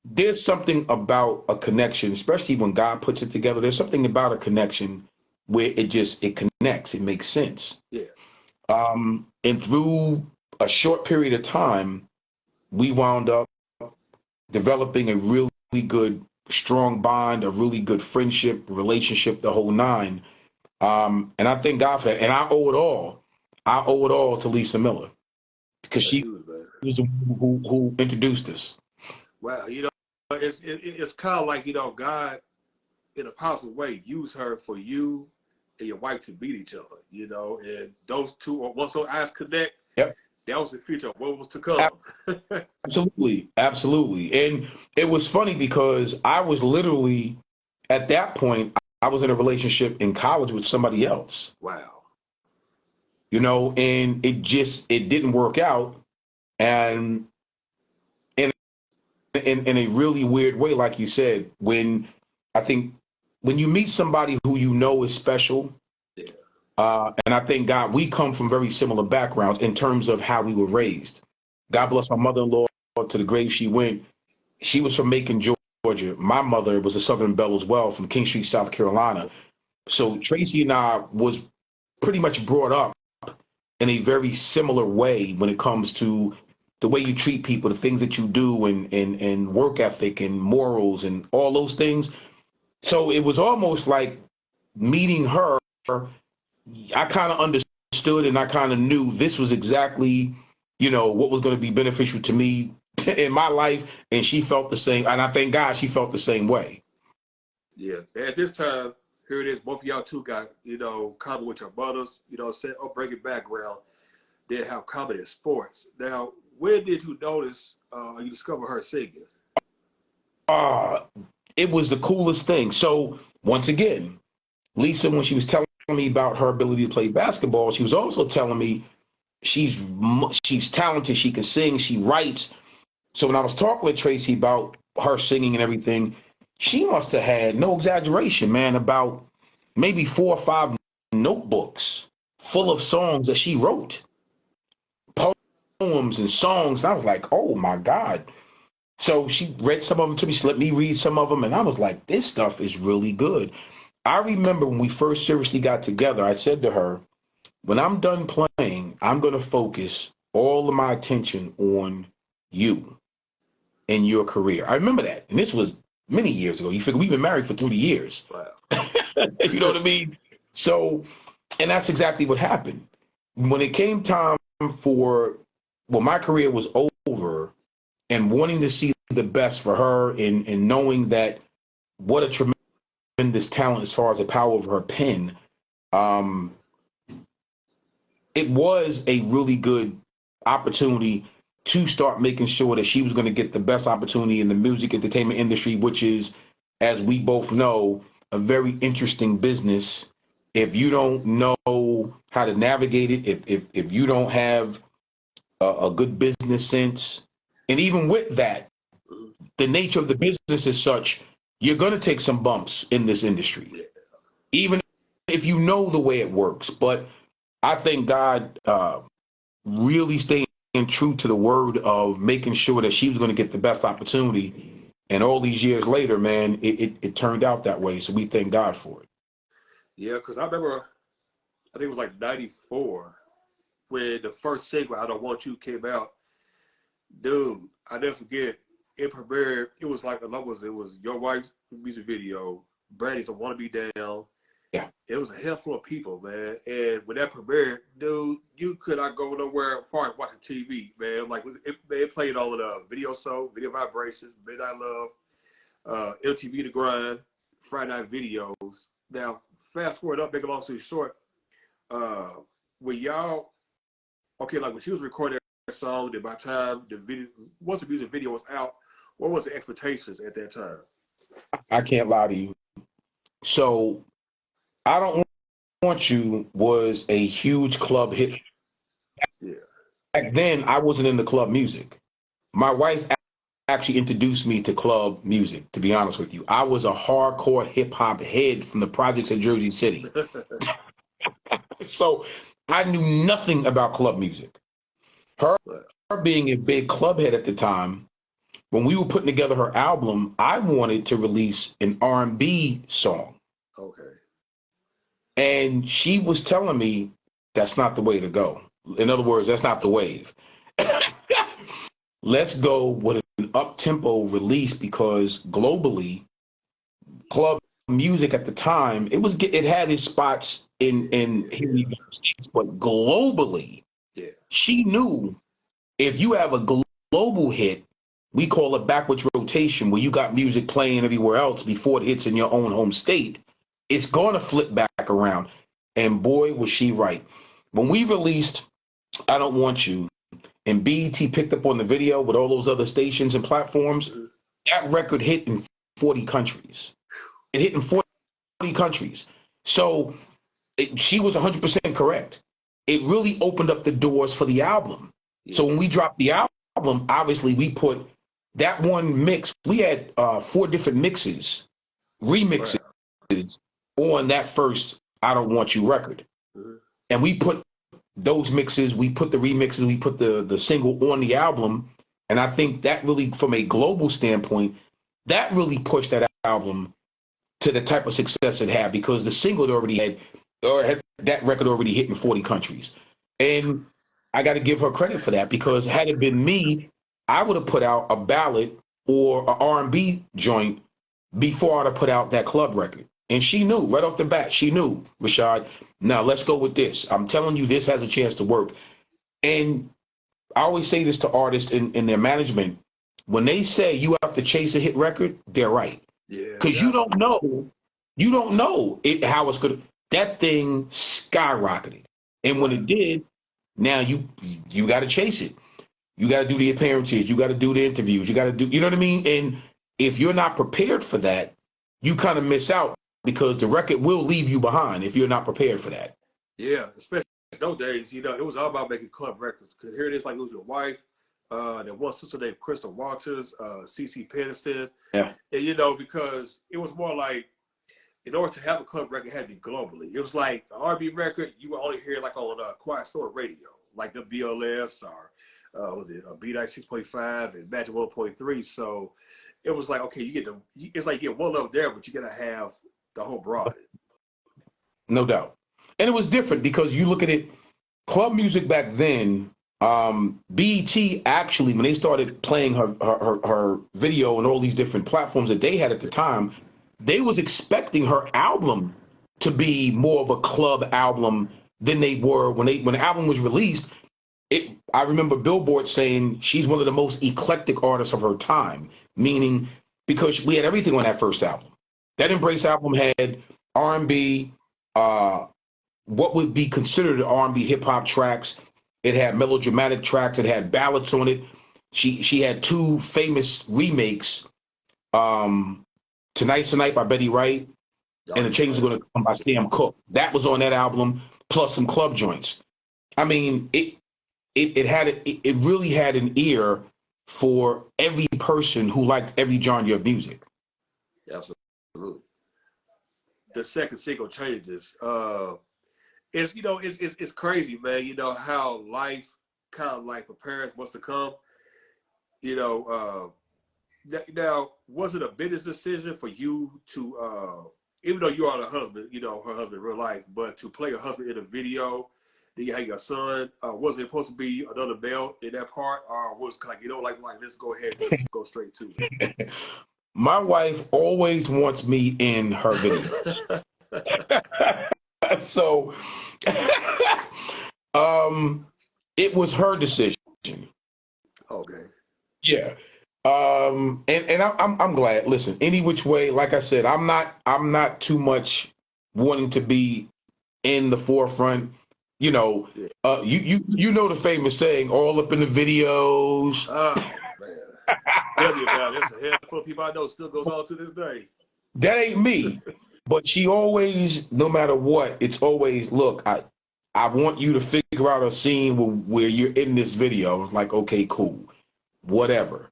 there's something about a connection, especially when God puts it together. There's something about a connection where it connects. It makes sense. Yeah. And through a short period of time, we wound up developing a really good, strong bond, a really good friendship, relationship, the whole nine. And I thank God for it. And I owe it all. I owe it all to Lisa Miller, because That's she huge, man. was the one who introduced us. Wow. It's kind of like, God, in a positive way, used her for you and your wife to meet each other, and those two, once those eyes connect, Yep. that was the future of what was to come. Absolutely. Absolutely. And it was funny because I was literally, at that point, I was in a relationship in college with somebody else, Wow. and it didn't work out. And in a really weird way, like you said, when you meet somebody who is special, Yeah. and I thank God we come from very similar backgrounds in terms of how we were raised. God bless my mother-in-law, to the grave she went. She was from Macon, Georgia. My mother was a Southern Belle as well, from King Street, South Carolina. So Tracy and I was pretty much brought up in a very similar way when it comes to the way you treat people, the things that you do, and work ethic and morals and all those things. So it was almost like meeting her. I kind of understood, and I kind of knew this was exactly, what was going to be beneficial to me in my life. And she felt the same. And I thank God she felt the same way. Yeah. At this time, here it is. Both of y'all two got, common with your mothers, set upbringing background. They have common in sports. Now, when did you notice you discover her singing? It was the coolest thing. So once again, Lisa, when she was telling me about her ability to play basketball, she was also telling me she's talented. She can sing. She writes. So when I was talking with Tracy about her singing and everything, she must have had, no exaggeration, man, about maybe 4 or 5 notebooks full of songs that she wrote, poems and songs. I was like, oh my God. So she read some of them to me. She let me read some of them. And I was like, this stuff is really good. I remember when we first seriously got together, I said to her, when I'm done playing, I'm going to focus all of my attention on you and your career. I remember that. And this was many years ago. You figure we've been married for 30 years. Wow. You know what I mean? So, and that's exactly what happened. When it came time for, well, my career was over and wanting to see the best for her and knowing that what a tremendous talent as far as the power of her pen, it was a really good opportunity to start making sure that she was going to get the best opportunity in the music entertainment industry, which is, as we both know, a very interesting business. If you don't know how to navigate it, if you don't have a good business sense, and even with that, the nature of the business is such, you're going to take some bumps in this industry, even if you know the way it works. But I thank God really staying true to the word of making sure that she was going to get the best opportunity. And all these years later, man, it turned out that way. So we thank God for it. Yeah, because I remember, I think it was like 94 when the first single, I Don't Want You, came out. Dude, I never forget, it premiered, it was like, it was Your Wife's music video, Brandy's I Wanna Be Down. Yeah. It was a handful of people, man. And when that premiered, dude, you could not go nowhere as far as watching TV, man. Like, it played all of the Video Soul, Video Vibrations, Midnight Love, MTV The Grind, Friday Night Videos. Now, fast forward up, make a long story short, when y'all, okay, like when she was recording that song, then by the time the video, once the music video was out, what was the expectations at that time? I can't lie to you. So I Don't Want You was a huge club hit. Yeah. Back then, I wasn't into club music. My wife actually introduced me to club music, to be honest with you. I was a hardcore hip hop head from the projects in Jersey City. So I knew nothing about club music. Her being a big club head at the time, when we were putting together her album, I wanted to release an R&B song. Okay. And she was telling me that's not the way to go. In other words, that's not the wave. Let's go with an up-tempo release, because globally, club music at the time, it had its spots in here in the United States, but globally, she knew if you have a global hit, we call it backwards rotation, where you got music playing everywhere else before it hits in your own home state, it's going to flip back around. And boy, was she right. When we released I Don't Want You, and BET picked up on the video with all those other stations and platforms, that record hit in 40 countries. It hit in 40 countries. So she was 100% correct. It really opened up the doors for the album. So when we dropped the album, obviously we put that one mix. We had 4 different mixes, remixes on that first I Don't Want You record. And we put those mixes, we put the remixes, we put the single on the album. And I think that really, from a global standpoint, that really pushed that album to the type of success it had, because the single had that record already hit in 40 countries. And I got to give her credit for that, because had it been me, I would have put out a ballad or an R&B joint before I'd have put out that club record. And she knew right off the bat, she knew, Rashad, now let's go with this. I'm telling you, this has a chance to work. And I always say this to artists in their management. When they say you have to chase a hit record, they're right. Yeah. Because you don't know how it's going to, that thing skyrocketed. And when it did, now you got to chase it. You got to do the appearances. You got to do the interviews. You got to do, you know what I mean? And if you're not prepared for that, you kind of miss out, because the record will leave you behind if you're not prepared for that. Yeah, especially those days, it was all about making club records. Because here it is, like it was your wife, that one sister named Crystal Walters, CeCe Peniston. Yeah. And, because it was more like, in order to have a club record, it had to be globally. It was like an R&B record, you would only hear like on Quiet Storm radio, like the BLS or was it B-Night 6.5 and Magic 1.3. So it was like, okay, it's like you get one level there, but you got to have the whole broad. No doubt. And it was different because you look at it, club music back then, BET actually, when they started playing her video and all these different platforms that they had at the time, they was expecting her album to be more of a club album than they were when the album was released. I remember Billboard saying she's one of the most eclectic artists of her time, meaning because we had everything on that first album. That Embrace album had R&B, what would be considered R&B hip hop tracks. It had melodramatic tracks. It had ballads on it. She had two famous remakes, Tonight's the Night by Betty Wright and The Change Is Gonna Come by Sam Cooke. That was on that album, plus some club joints. I mean, it really had an ear for every person who liked every genre of music. Absolutely. The second single, Changes. It's crazy, man. You know how life kind of like prepares what's to come. You know, now was it a business decision for you to, even though you are the husband, you know, her husband in real life, but to play a husband in a video? Then you had your son. Was it supposed to be another male in that part, or was it like, you know, like let's go ahead and just go straight to it? My wife always wants me in her videos. So it was her decision. Okay. Yeah. And I'm glad. Listen, any which way, like I said, I'm not too much wanting to be in the forefront. You know, you know the famous saying, all up in the videos. Oh man. Tell me about it. There's a handful of people I know still goes on to this day. That ain't me. But she always, no matter what, it's always, look, I want you to figure out a scene where you're in this video. I'm like, okay, cool, whatever.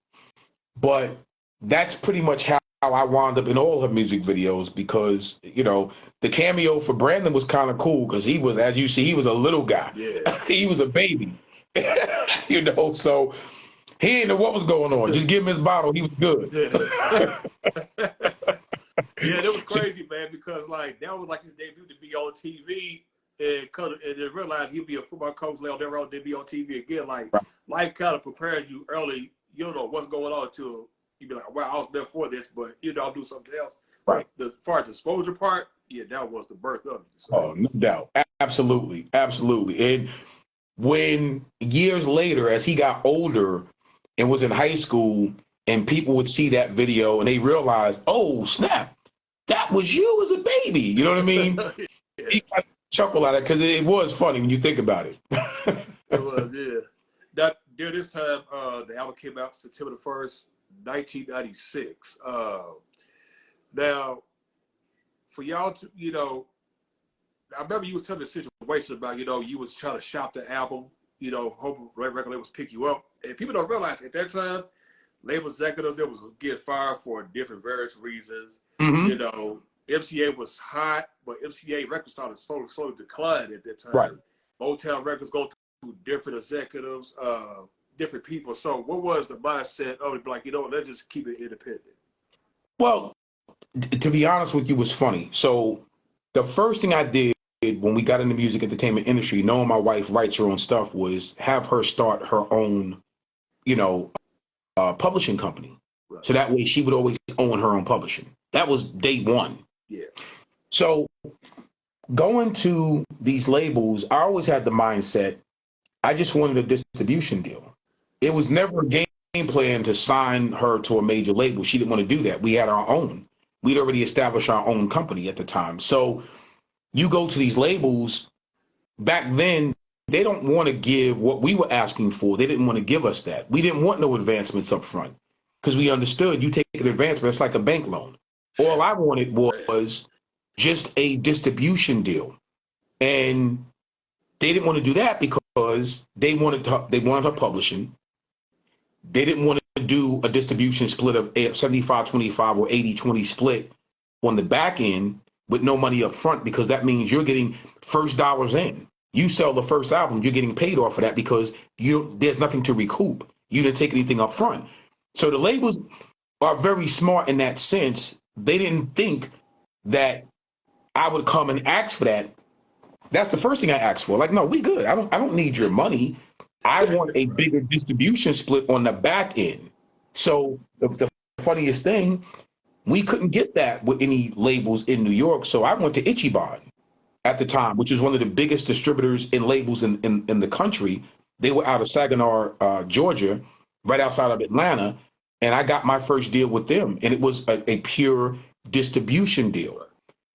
But that's pretty much how I wound up in all her music videos because, you know, the cameo for Brandon was kind of cool because he was, as you see, he was a little guy. Yeah. He was a baby, you know, so he didn't know what was going on. Just give him his bottle. He was good. Yeah. Yeah, that was crazy, man, because like that was like his debut to be on TV and then realize he'd be a football coach later on, then be on TV again. Like life kind of prepares you early. You don't know what's going on until you be like, wow, I was there for this, but you know, I'll do something else. Right. As far as the exposure part, yeah, that was the birth of it. So. Oh, no doubt. Absolutely. Absolutely. And when years later, as he got older and was in high school and people would see that video and they realized, oh, snap, that was you as a baby. You know what I mean? Yeah. He kind of chuckled at it because it was funny when you think about it. It was, yeah. During this time, the album came out September the 1st, 1996. Now, for y'all to, you know, I remember you was telling the situation about, you know, you was trying to shop the album, you know, hoping record labels pick you up. And people don't realize at that time, label executives that was getting fired for different various reasons. Mm-hmm. You know, MCA was hot, but MCA records started slowly declining at that time. Right. Motown records go through different executives, different people. So what was the mindset of like, you know, let's just keep it independent? Well, to be honest with you, was funny. So the first thing I did when we got in the music entertainment industry, knowing my wife writes her own stuff, was have her start her own, you know, publishing company. Right. So that way she would always own her own publishing. That was day one. Yeah. So going to these labels, I always had the mindset, I just wanted a distribution deal. It was never a game plan to sign her to a major label. She didn't want to do that. We had our own. We'd already established our own company at the time. So you go to these labels, back then, they don't want to give what we were asking for. They didn't want to give us that. We didn't want no advancements up front because we understood you take an advancement, it's like a bank loan. All I wanted was just a distribution deal. And they didn't want to do that because they wanted her publishing. They didn't want to do a distribution split of 75-25 or 80-20 split on the back end. with no money up front, because that means you're getting first dollars in. You sell the first album, you're getting paid off of that because there's nothing to recoup. You didn't take anything up front. So the labels are very smart in that sense. They didn't think that I would come and ask for that. That's the first thing I asked for. Like, no, we good. I don't need your money. I want a bigger distribution split on the back end. So the funniest thing, we couldn't get that with any labels in New York. So I went to Ichiban at the time, which is one of the biggest distributors in labels in the country. They were out of Saginaw, Georgia, right outside of Atlanta. And I got my first deal with them. And it was a pure distribution deal.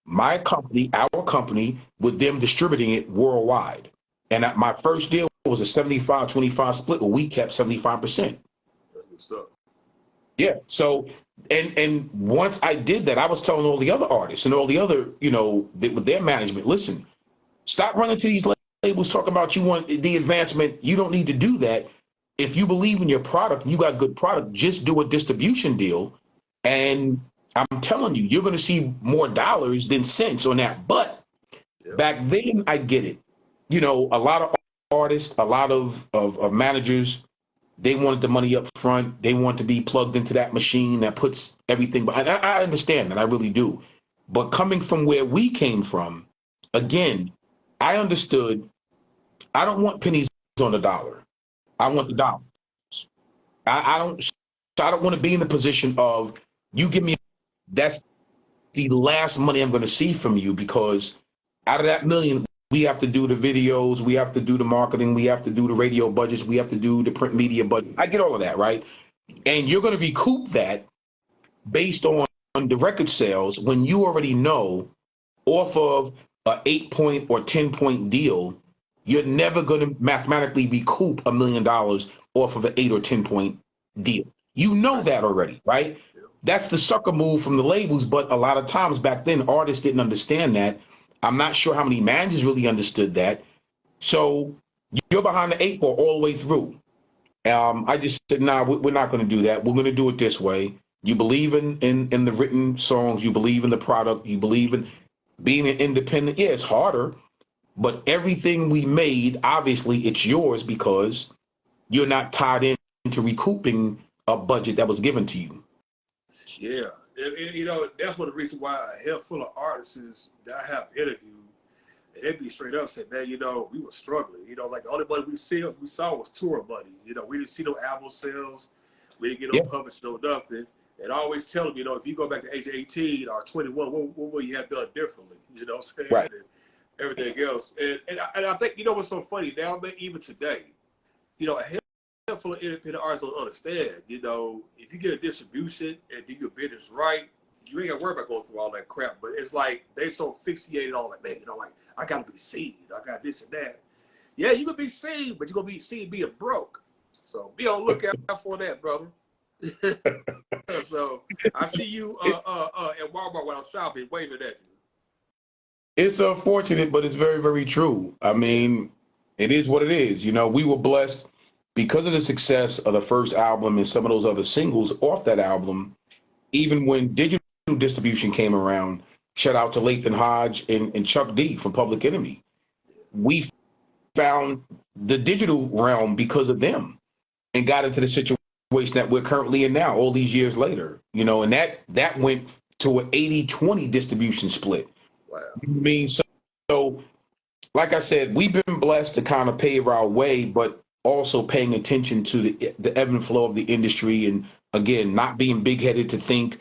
My company, our company, with them distributing it worldwide. And my first deal was a 75-25 split where we kept 75%. That's good stuff. Yeah. So, and once I did that, I was telling all the other artists and all the other, with their management, listen, stop running to these labels talking about you want the advancement. You don't need to do that. If you believe in your product, you got good product, just do a distribution deal. And I'm telling you, you're going to see more dollars than cents on that. But back then, I get it. A lot of artists, a lot of managers, they wanted the money up front. They want to be plugged into that machine that puts everything. But I understand that. I really do. But coming from where we came from, again, I understood I don't want pennies on the dollar. I want the dollars. I don't want to be in the position of you give me, that's the last money I'm going to see from you, because out of that million, we have to do the videos, we have to do the marketing, we have to do the radio budgets, we have to do the print media budget. I get all of that, right? And you're going to recoup that based on the record sales when you already know off of an 8-point or 10-point deal, you're never going to mathematically recoup $1 million off of an 8 or 10-point deal. You know that already, right? That's the sucker move from the labels, but a lot of times back then, artists didn't understand that. I'm not sure how many managers really understood that. So you're behind the 8 ball all the way through. I just said, nah, we're not going to do that. We're going to do it this way. You believe in the written songs. You believe in the product. You believe in being an independent. Yeah, it's harder, but everything we made, obviously, it's yours because you're not tied into recouping a budget that was given to you. Yeah. And, that's one of the reasons why a handful of artists that I have interviewed, and they'd be straight up saying, man, we were struggling. Like the only money we saw was tour money. We didn't see no album sales. We didn't get no publishing, no nothing. And I always tell them, if you go back to age 18 or 21, what will you have done differently? You know what I'm saying? Right. And everything else. And I think, what's so funny now, man, even today, a handful of independent artists don't understand, if you get a distribution and do your business right, you ain't got to worry about going through all that crap. But it's like they so fixated on like, man, like, I got to be seen. I got this and that. Yeah, you can be seen, but you're going to be seen being broke. So be on the lookout for that, brother. So I see you at Walmart when I'm shopping, waving at you. It's unfortunate, but it's very, very true. I mean, it is what it is. We were blessed because of the success of the first album and some of those other singles off that album. Even when digital distribution came around, shout out to Lathan Hodge and Chuck D from Public Enemy. We found the digital realm because of them and got into the situation that we're currently in now, all these years later. And that went to an 80-20 distribution split. Wow. I mean, so like I said, we've been blessed to kind of pave our way, but also paying attention to the ebb and flow of the industry. And again, not being big-headed to think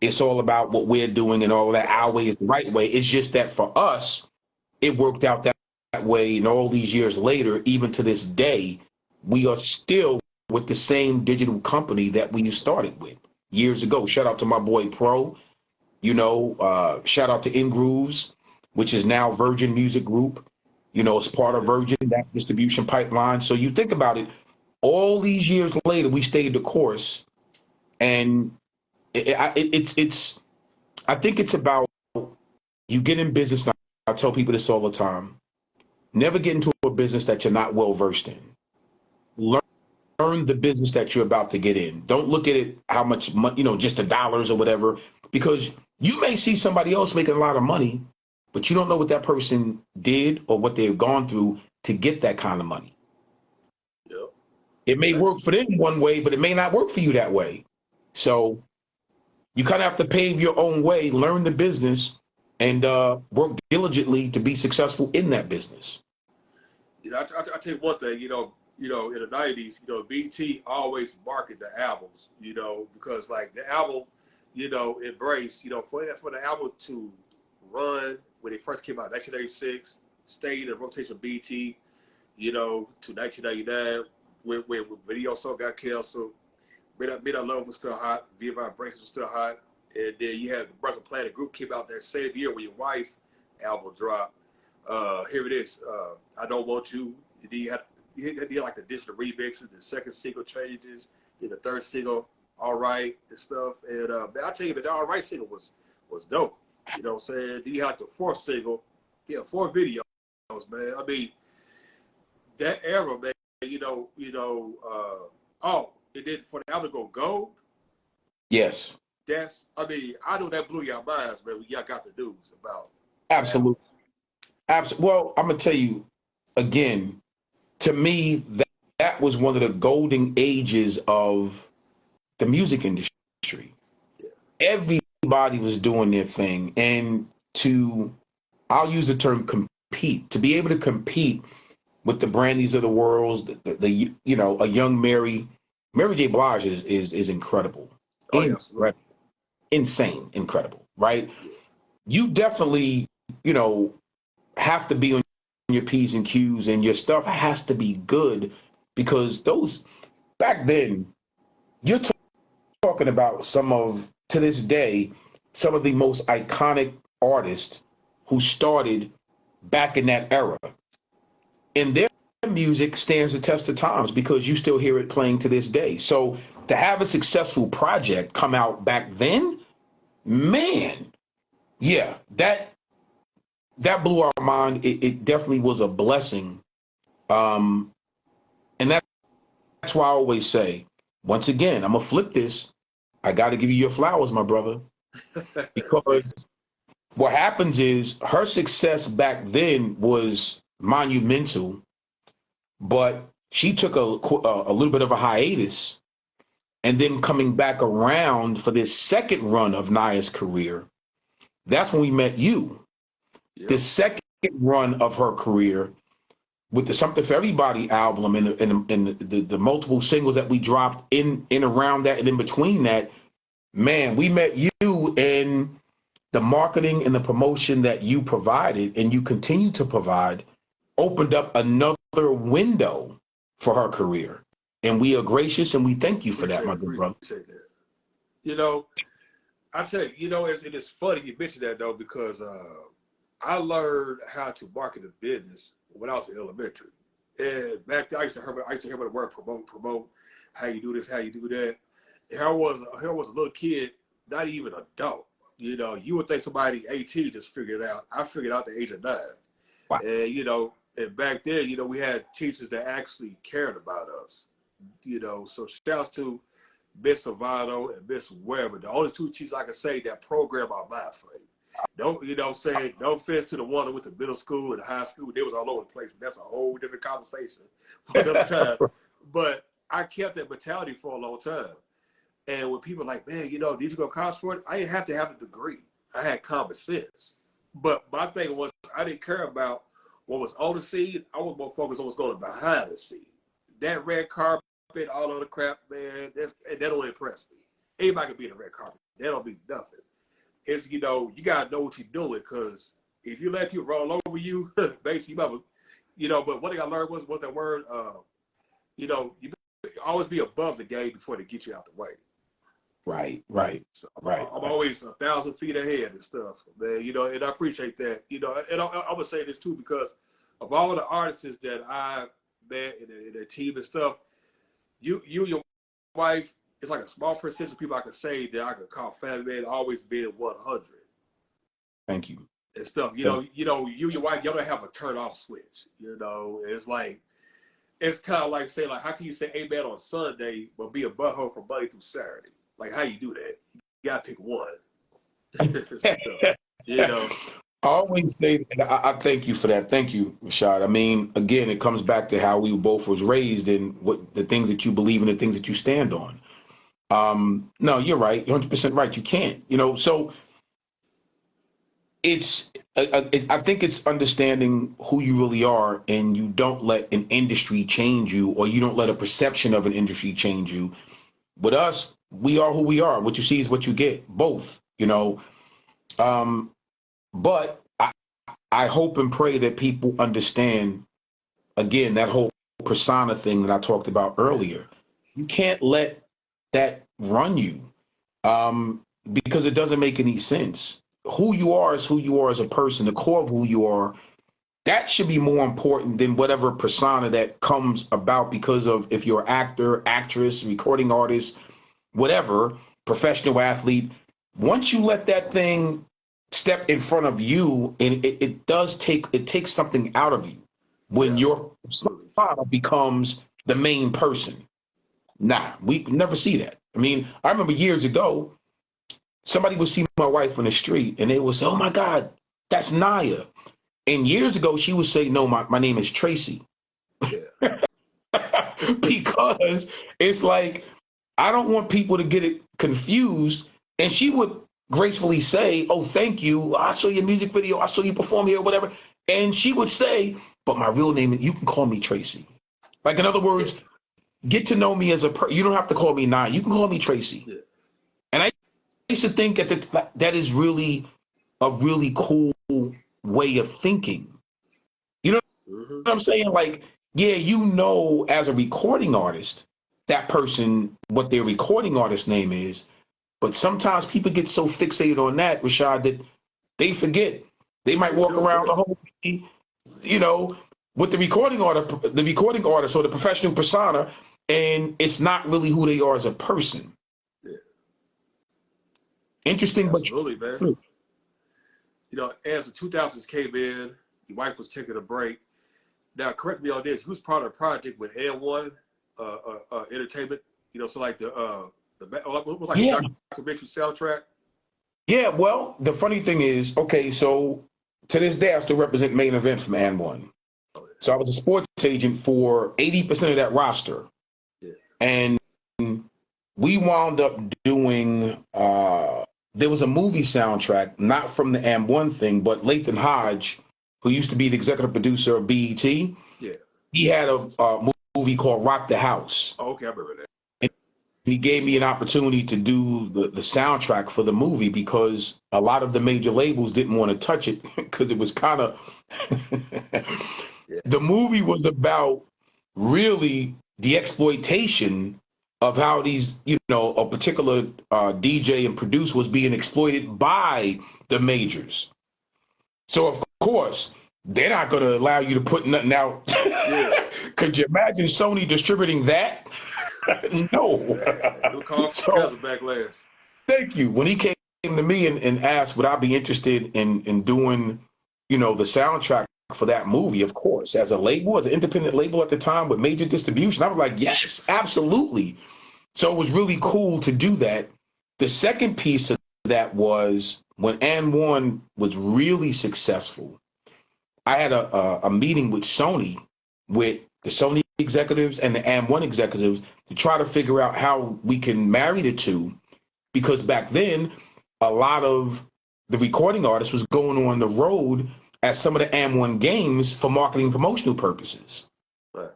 it's all about what we're doing and all of that. Our way is the right way. It's just that for us, it worked out that way. And all these years later, even to this day, we are still with the same digital company that we started with years ago. Shout out to my boy Pro, shout out to InGrooves, which is now Virgin Music Group. It's part of Virgin, that distribution pipeline. So you think about it, all these years later, we stayed the course. And I think it's about, you get in business. I tell people this all the time. Never get into a business that you're not well versed in. Learn the business that you're about to get in. Don't look at it how much money, just the dollars or whatever, because You may see somebody else making a lot of money, but you don't know what that person did or what they've gone through to get that kind of money. Yep. It may work for them one way, but it may not work for you that way. So you kind of have to pave your own way, learn the business, and work diligently to be successful in that business. You know, I tell you one thing. In the '90s, BT always marketed the albums. Because like the album, Embrace. For the album to run when it first came out, 1986, stayed in rotation BT. To 1999, when Video Soul got canceled. Midnight Love was still hot. Via Vibration was still hot. And then you had the Broken Planet Group came out that same year when Your Wife album dropped. Here it is. I Don't Want You. You had like the digital remixes, the second single changes, then the third single, All Right, and stuff. And man, I tell you, the All Right single was dope. You know what I'm saying? Then you had like the fourth single. Yeah, 4 videos, man. I mean, that era, man, and then for the album to go gold, Yes. I know that blew your minds, man, when y'all got the news about. Absolutely. Well, I'm going to tell you again, to me, that was one of the golden ages of the music industry. Yeah. Everybody was doing their thing. And I'll use the term compete, to be able to compete with the Brandies of the world, a young Mary J. Blige is incredible. Oh, yeah, absolutely. Insane, incredible, right? Yeah. You definitely, have to be on your P's and Q's, and your stuff has to be good, because those back then, you're talking about to this day, some of the most iconic artists who started back in that era. And their music stands the test of times because you still hear it playing to this day. So to have a successful project come out back then, man, yeah, that blew our mind. It definitely was a blessing. And that's why I always say, once again, I'm going to flip this. I got to give you your flowers, my brother. Because what happens is her success back then was monumental, but she took a little bit of a hiatus, and then coming back around for this second run of Naya's career, that's when we met you. Yep. The second run of her career with the Something for Everybody album and the multiple singles that we dropped in around that and in between that, man, we met you, and the marketing and the promotion that you provided and you continue to provide opened up another window for her career. And we are gracious and we thank you for that, my good brother. That. I tell you, it is funny you mentioned that, though, because I learned how to market a business when I was in elementary. And back then, I used to hear the word promote, how you do this, how you do that. And here I was a little kid, not even an adult. You would think somebody 18 just figured it out. I figured out at the age of 9. Wow. And, and back then, we had teachers that actually cared about us. So shouts to Miss Savano and Miss Weber, the only 2 teachers I can say that program our mind frame. No offense to the one that went to middle school and high school. They was all over the place. But that's a whole different conversation for another time. But I kept that mentality for a long time. And when people are like, man, did you go to college for it? I didn't have to have a degree. I had common sense. But my thing was, I didn't care about what was on the scene. I was more focused on what's going behind the scene. That red carpet, all of the crap, man, that don't impress me. Anybody can be in the red carpet. That don't mean nothing. It's, you got to know what you're doing, because if you let people roll over you, basically, but one thing I learned was that word, you always be above the game before they get you out the way. Right. So I'm always 1,000 feet ahead and stuff, man, and I appreciate that, and I'm going to say this too, because of all the artists that I met and their team and stuff, you and your wife, it's like a small percentage of people I can say that I could call family, man, always being 100. Thank you. And stuff, you and your wife, y'all don't have a turn off switch, it's like, it's kind of like saying, like, how can you say amen on Sunday but be a butthole from Monday through Saturday? Like, how you do that? You got to pick one. So, you know, I always say, and I thank you for that. Thank you, Rashad. I mean, again, it comes back to how we both was raised and what the things that you believe in, the things that you stand on. No, you're right. You're 100% right. You can't, so I think it's understanding who you really are, and you don't let an industry change you, or you don't let a perception of an industry change you. With us, we are who we are. What you see is what you get, both. Um, but I hope and pray that people understand, again, that whole persona thing that I talked about earlier. You can't let that run you, because it doesn't make any sense. Who you are is who you are as a person, the core of who you are. That should be more important than whatever persona that comes about because of if you're an actor, actress, recording artist, whatever, professional athlete. Once you let that thing step in front of you, and it takes something out of you when yeah, your absolutely. persona becomes the main person. Nah, we never see that. I mean, I remember years ago, somebody would see my wife on the street and they would say, "Oh my God, that's Naya." And years ago, she would say, "No, my name is Tracy." Yeah, Because it's like, I don't want people to get it confused. And she would gracefully say, "Oh, thank you. I saw your music video. I saw you perform here, whatever." And she would say, "But my real name, you can call me Tracy." Like, in other yeah, words, get to know me as a person. You don't have to call me Nine. You can call me Tracy. yeah. And I used to think that is really a really cool way of thinking. You know Hmm. what I'm saying? Like, yeah, as a recording artist, that person, what their recording artist name is. But sometimes people get so fixated on that, Rashad, that they forget. They might They walk do, around yeah. the whole day, you know, with the recording artist or the professional persona, and it's not really who they are as a person. Yeah, Interesting, but absolutely, man. true. As the 2000s came in, your wife was taking a break. Now, correct me on this. You was part of a project with N1 Entertainment. So like what was like Yeah, a documentary soundtrack. yeah. Well, the funny thing is, okay, so to this day, I still represent Main Event from And One. Oh, So I was a sports agent for 80% of that roster, yeah, and we wound up doing. There was a movie soundtrack, not from the M1 thing, but Lathan Hodge, who used to be the executive producer of BET, yeah. he had a movie called Rock the House. Oh, okay, I remember that. And he gave me an opportunity to do the soundtrack for the movie because a lot of the major labels didn't want to touch it because it was kind of. Yeah. The movie was about really the exploitation of how a particular DJ and producer was being exploited by the majors. So, of course, they're not going to allow you to put nothing out. Yeah. Could you imagine Sony distributing that? No. Man, it would cause all So, kinds of backlash. thank you. When he came to me and asked, would I be interested in doing, the soundtrack for that movie, of course, as a label, as an independent label at the time with major distribution, I was like, yes, absolutely. So it was really cool to do that. The second piece of that was when And One was really successful. I had a meeting with Sony, with the Sony executives and the And One executives to try to figure out how we can marry the two, because back then a lot of the recording artists was going on the road at some of the M1 games for marketing and promotional purposes. Wow.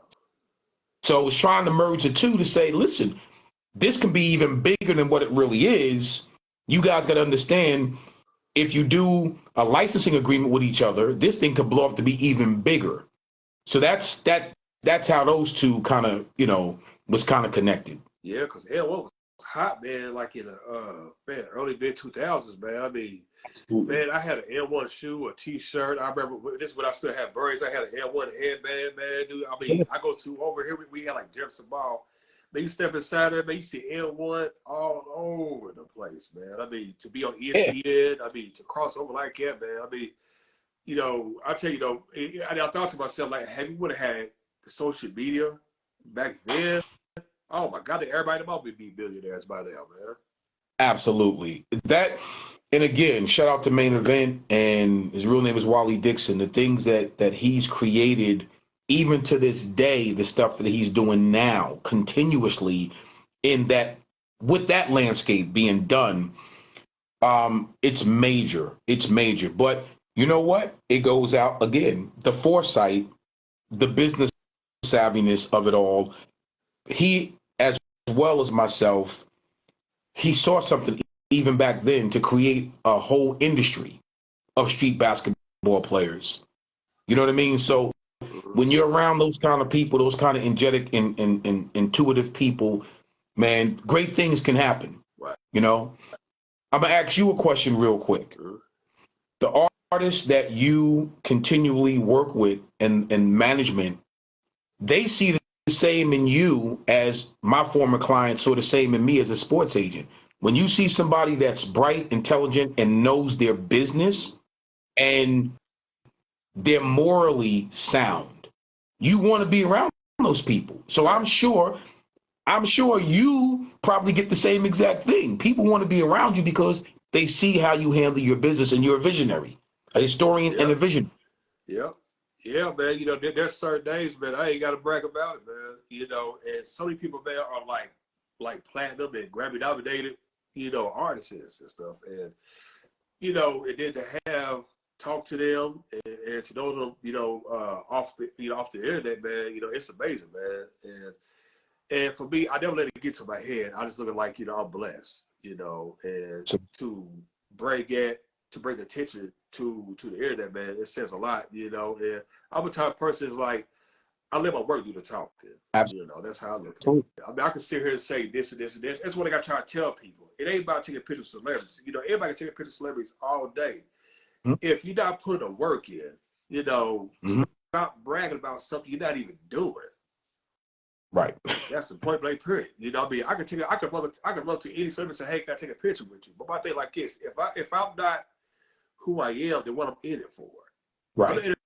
So I was trying to merge the two to say, listen, this can be even bigger than what it really is. You guys got to understand, if you do a licensing agreement with each other, this thing could blow up to be even bigger. So that's how those two kind of, was kind of connected. Yeah, because N1 was hot, man, like in the early mid 2000s, man. I mean, Absolutely. man, I had an N1 shoe, a T-shirt. I remember this is when I still had birds. I had an N1 headband, man. Dude, I mean, I go to over here. We had like Jefferson Ball. Man, you step inside there, man. You see N1 all over the place, man. I mean, to be on Yeah, ESPN. I mean, to cross over like that, man. I mean, I tell you, I thought to myself, like, have you would have had the social media back then? Oh my God, everybody about to be billionaires by now, man. absolutely. And again, shout out to Main Event, and his real name is Wally Dixon. The things that he's created, even to this day, the stuff that he's doing now, continuously, in that with that landscape being done, it's major. It's major. But you know what? It goes out again. The foresight, the business savviness of it all. He, as well as myself, he saw something even back then to create a whole industry of street basketball players. You know what I mean? So when you're around those kind of people, those kind of energetic and intuitive people, man, great things can happen. Right. You know, I'm gonna ask you a question real quick. The artists that you continually work with and management, they see the same in you as my former clients, or the same in me as a sports agent. When you see somebody that's bright, intelligent, and knows their business, and they're morally sound, you want to be around those people. So I'm sure you probably get the same exact thing. People want to be around you because they see how you handle your business, and you're a visionary, a historian, and a visionary. Yeah. Yeah, man. You know, there's certain days, man, I ain't got to brag about it, man. You know, and so many people, man, are like platinum and Grammy nominated, you know, artists and stuff. And, you know, and then to talk to them and to know them, you know, off the internet, man, you know, it's amazing, man. And for me, I never let it get to my head. I just look at like, you know, I'm blessed, you know, and to bring attention to the internet, man, it says a lot, you know. And I'm a type of person is like, I let my work do the talking. You know, that's how I look at it. I mean, I can sit here and say this and this and this. That's what I got to try to tell people. It ain't about taking pictures of celebrities. You know, everybody can take a picture of celebrities all day. If you're not putting the work in, you know, stop bragging about something you're not even doing. Right. That's the point blank period. You know what I mean? I could love to any celebrity and say, hey, can I take a picture with you? But my thing like this, if I'm not who I am, then what I'm in it for. Right. I'm in it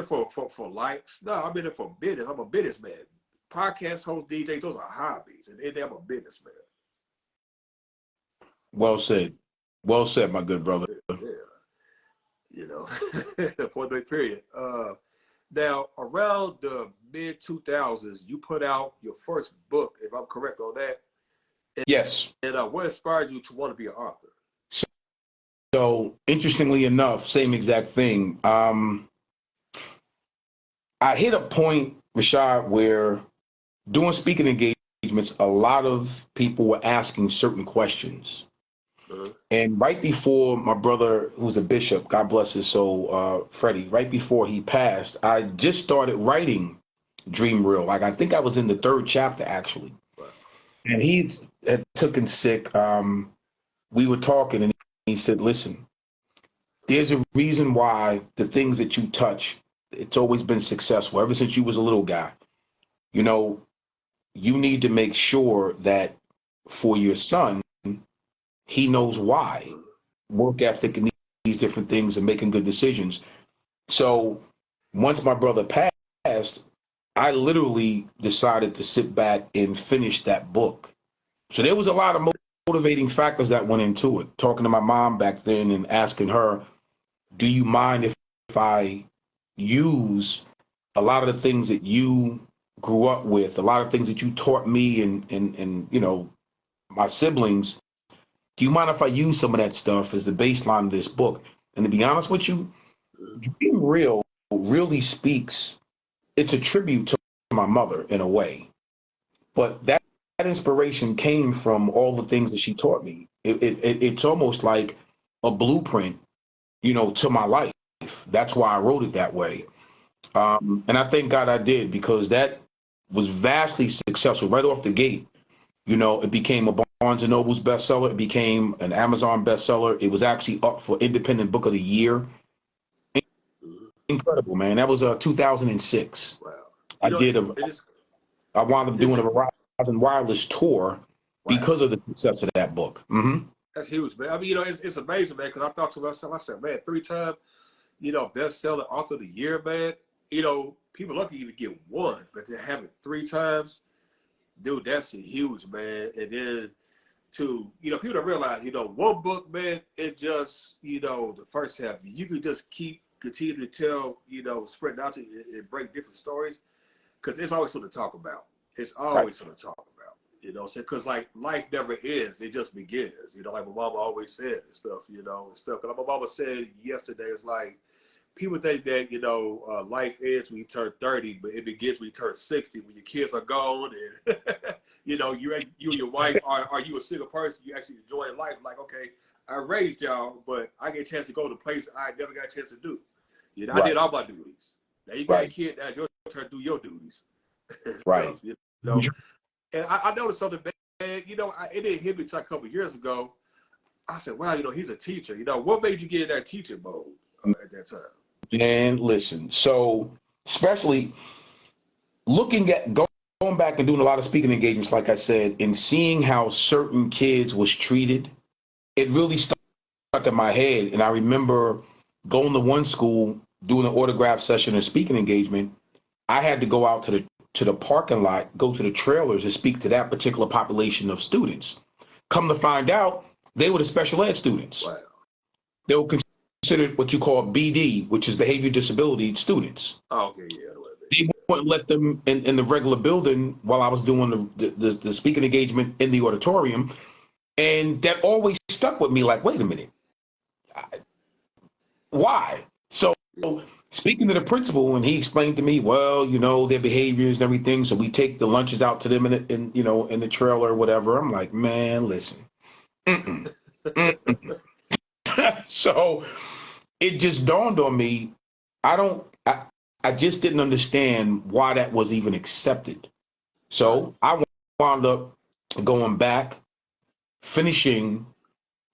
for likes. No, I'm in it for business. I'm a businessman. Podcast hosts, DJs, those are hobbies. And then I'm a businessman. Well said. Well said, my good brother. Yeah. You know, point blank period. Now, around the mid-2000s, you put out your first book, if I'm correct on that. And, yes. And what inspired you to want to be an author? So interestingly enough, same exact thing. I hit a point, Rashad, where doing speaking engagements, a lot of people were asking certain questions. And right before my brother, who's a bishop, God bless his soul, Freddie, right before he passed, I just started writing Dream Real. Like, I think I was in the 3rd chapter, actually. And he had taken sick. We were talking, and he said, listen, there's a reason why the things that you touch, it's always been successful ever since you was a little guy. You know, you need to make sure that for your son, he knows why. Work ethic and these different things and making good decisions. So once my brother passed, I literally decided to sit back and finish that book. So there was a lot of motivating factors that went into it. Talking to my mom back then and asking her, do you mind if I use a lot of the things that you grew up with, a lot of things that you taught me and you know, my siblings? Do you mind if I use some of that stuff as the baseline of this book? And to be honest with you, Dream Real really speaks, it's a tribute to my mother in a way. But that inspiration came from all the things that she taught me. It's almost like a blueprint, you know, to my life. That's why I wrote it that way. And I thank God I did, because that was vastly successful right off the gate. You know, it became a Barnes & Noble's bestseller. It became an Amazon bestseller. It was actually up for Independent Book of the Year. Incredible, man. That was 2006. Wow. I wound up doing a Verizon Wireless tour because of the success of that book. That's huge, man. I mean, you know, it's amazing, man, because I thought to myself, I said, man, 3-time, you know, bestseller author of the year, man. You know, people lucky even get one, but to have it 3 times, dude, that's huge, man. And then to, people don't realize, one book, man, it just, the first half. You can just continue to tell, spread out to and break different stories, because there's always something to talk about. It's always something to talk about, because like life never ends, it just begins, like my mama always said and stuff, and stuff. And my mama said yesterday, it's like, people think that, life ends when you turn 30, but it begins when you turn 60, when your kids are gone, and you and your wife are you a single person, you actually enjoy life, like, okay, I raised y'all, but I get a chance to go to places I never got a chance to do. I did all my duties. Now you got a kid, now it's your turn to do your duties. Right. And I noticed something bad, it didn't hit me until a couple of years ago. I said, wow, he's a teacher. What made you get in that teaching mode at that time? And listen, so especially looking at going back and doing a lot of speaking engagements, like I said, and seeing how certain kids was treated, it really stuck in my head. And I remember going to one school, doing an autograph session or speaking engagement. I had to go out to the parking lot, go to the trailers to speak to that particular population of students. Come to find out, they were the special ed students. Wow. They were considered what you call BD, which is behavior disability students. Oh, okay, yeah. They wouldn't let them in the regular building while I was doing the speaking engagement in the auditorium. And that always stuck with me, like, wait a minute. Why? So speaking to the principal, and he explained to me, well, their behaviors and everything. So we take the lunches out to them in the trailer or whatever. I'm like, man, listen. So it just dawned on me. I just didn't understand why that was even accepted. So I wound up going back, finishing,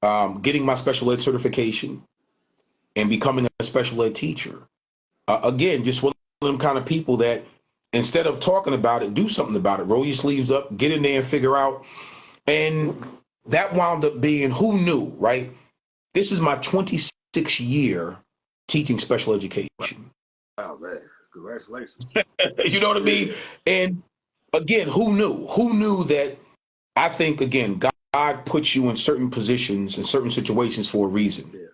getting my special ed certification, and becoming a special ed teacher. Again, just one of them kind of people that instead of talking about it, do something about it. Roll your sleeves up, get in there and figure out. And that wound up being, who knew, right? This is my 26th year teaching special education. Wow, man. Congratulations. You know what I mean? And again, who knew? Who knew that? I think, again, God puts you in certain positions and certain situations for a reason.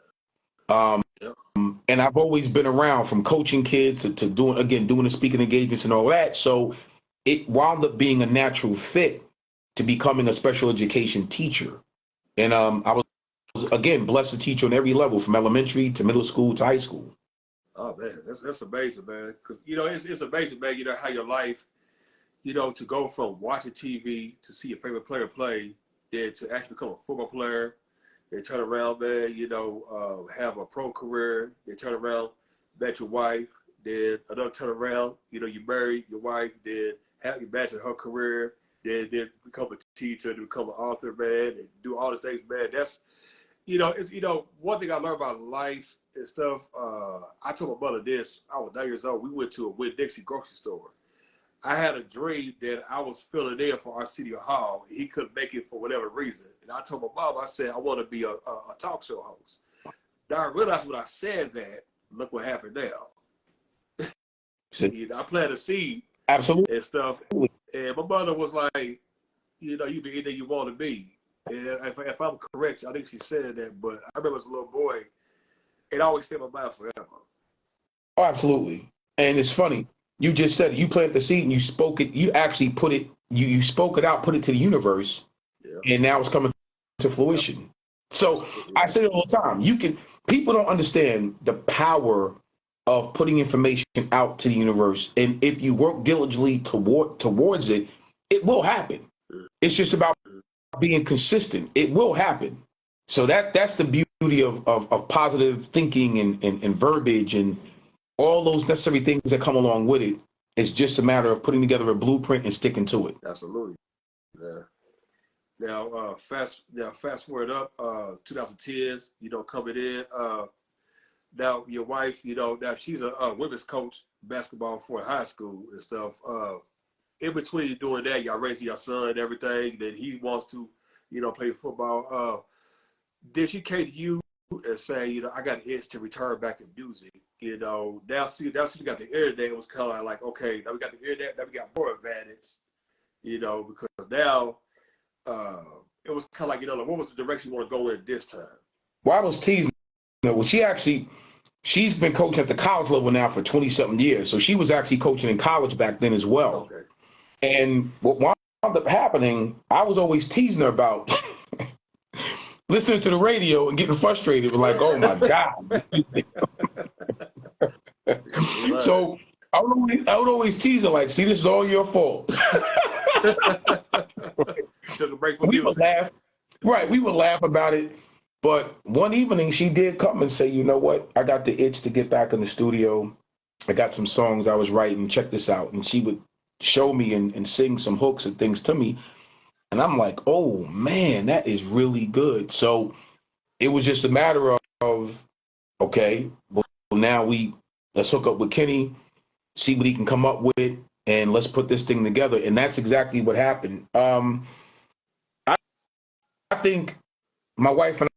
And I've always been around, from coaching kids to doing the speaking engagements and all that. So it wound up being a natural fit to becoming a special education teacher. And I was, again, blessed to teach on every level, from elementary to middle school to high school. Oh, man, that's amazing, man. Because, it's amazing, man, how your life, to go from watching TV to see your favorite player play, then to actually become a football player, then turn around, man, have a pro career, then turn around, met your wife, then another turn around, you marry your wife, then have you match her career, then become a teacher, then become an author, man, and do all these things, man. That's, it's, one thing I learned about life and stuff. I told my mother this. I was 9 years old. We went to a Winn-Dixie grocery store. I had a dream that I was filling in for Arsenio Hall. He couldn't make it for whatever reason. And I told my mom, I said, I want to be a talk show host. Now I realized when I said that, look what happened now. I planted a seed. Absolutely. And stuff. And my mother was like, you be anything you want to be. And if I'm correct, I think she said that, but I remember as a little boy, it always stayed in my mind forever. Oh, absolutely. And it's funny. You just said it. You planted the seed and you spoke it. You actually put it, you spoke it out, put it to the universe, and now it's coming to fruition. So I say it all the time. People don't understand the power of putting information out to the universe. And if you work diligently towards it, it will happen. It's just about being consistent. It will happen. So that's the beauty of positive thinking and verbiage and all those necessary things that come along with it. It's just a matter of putting together a blueprint and sticking to it. Absolutely. Yeah. Now, fast forward up, 2010s, coming in. Now, your wife, now she's a women's coach, basketball for high school and stuff. In between doing that, y'all raising your son and everything, that he wants to, play football. Did she came to you and say, I got an itch to return back in music? Now see, we got the internet. It was kind of like, okay, now we got the internet, now we got more advantage, because now it was kind of like, like, what was the direction you want to go in this time? Well, I was teasing her. Well, she's been coaching at the college level now for 20-something years. So she was actually coaching in college back then as well. Okay. And what wound up happening, I was always teasing her about listening to the radio and getting frustrated. Like, oh my God. So I would always tease her, like, see, this is all your fault. Took a break from we would laugh. Right, we would laugh about it. But one evening she did come and say, you know what? I got the itch to get back in the studio. I got some songs I was writing. Check this out. And she would show me and sing some hooks and things to me. And I'm like, oh, man, that is really good. So it was just a matter of okay, well, now let's hook up with Kenny, see what he can come up with, and let's put this thing together. And that's exactly what happened. I think my wife and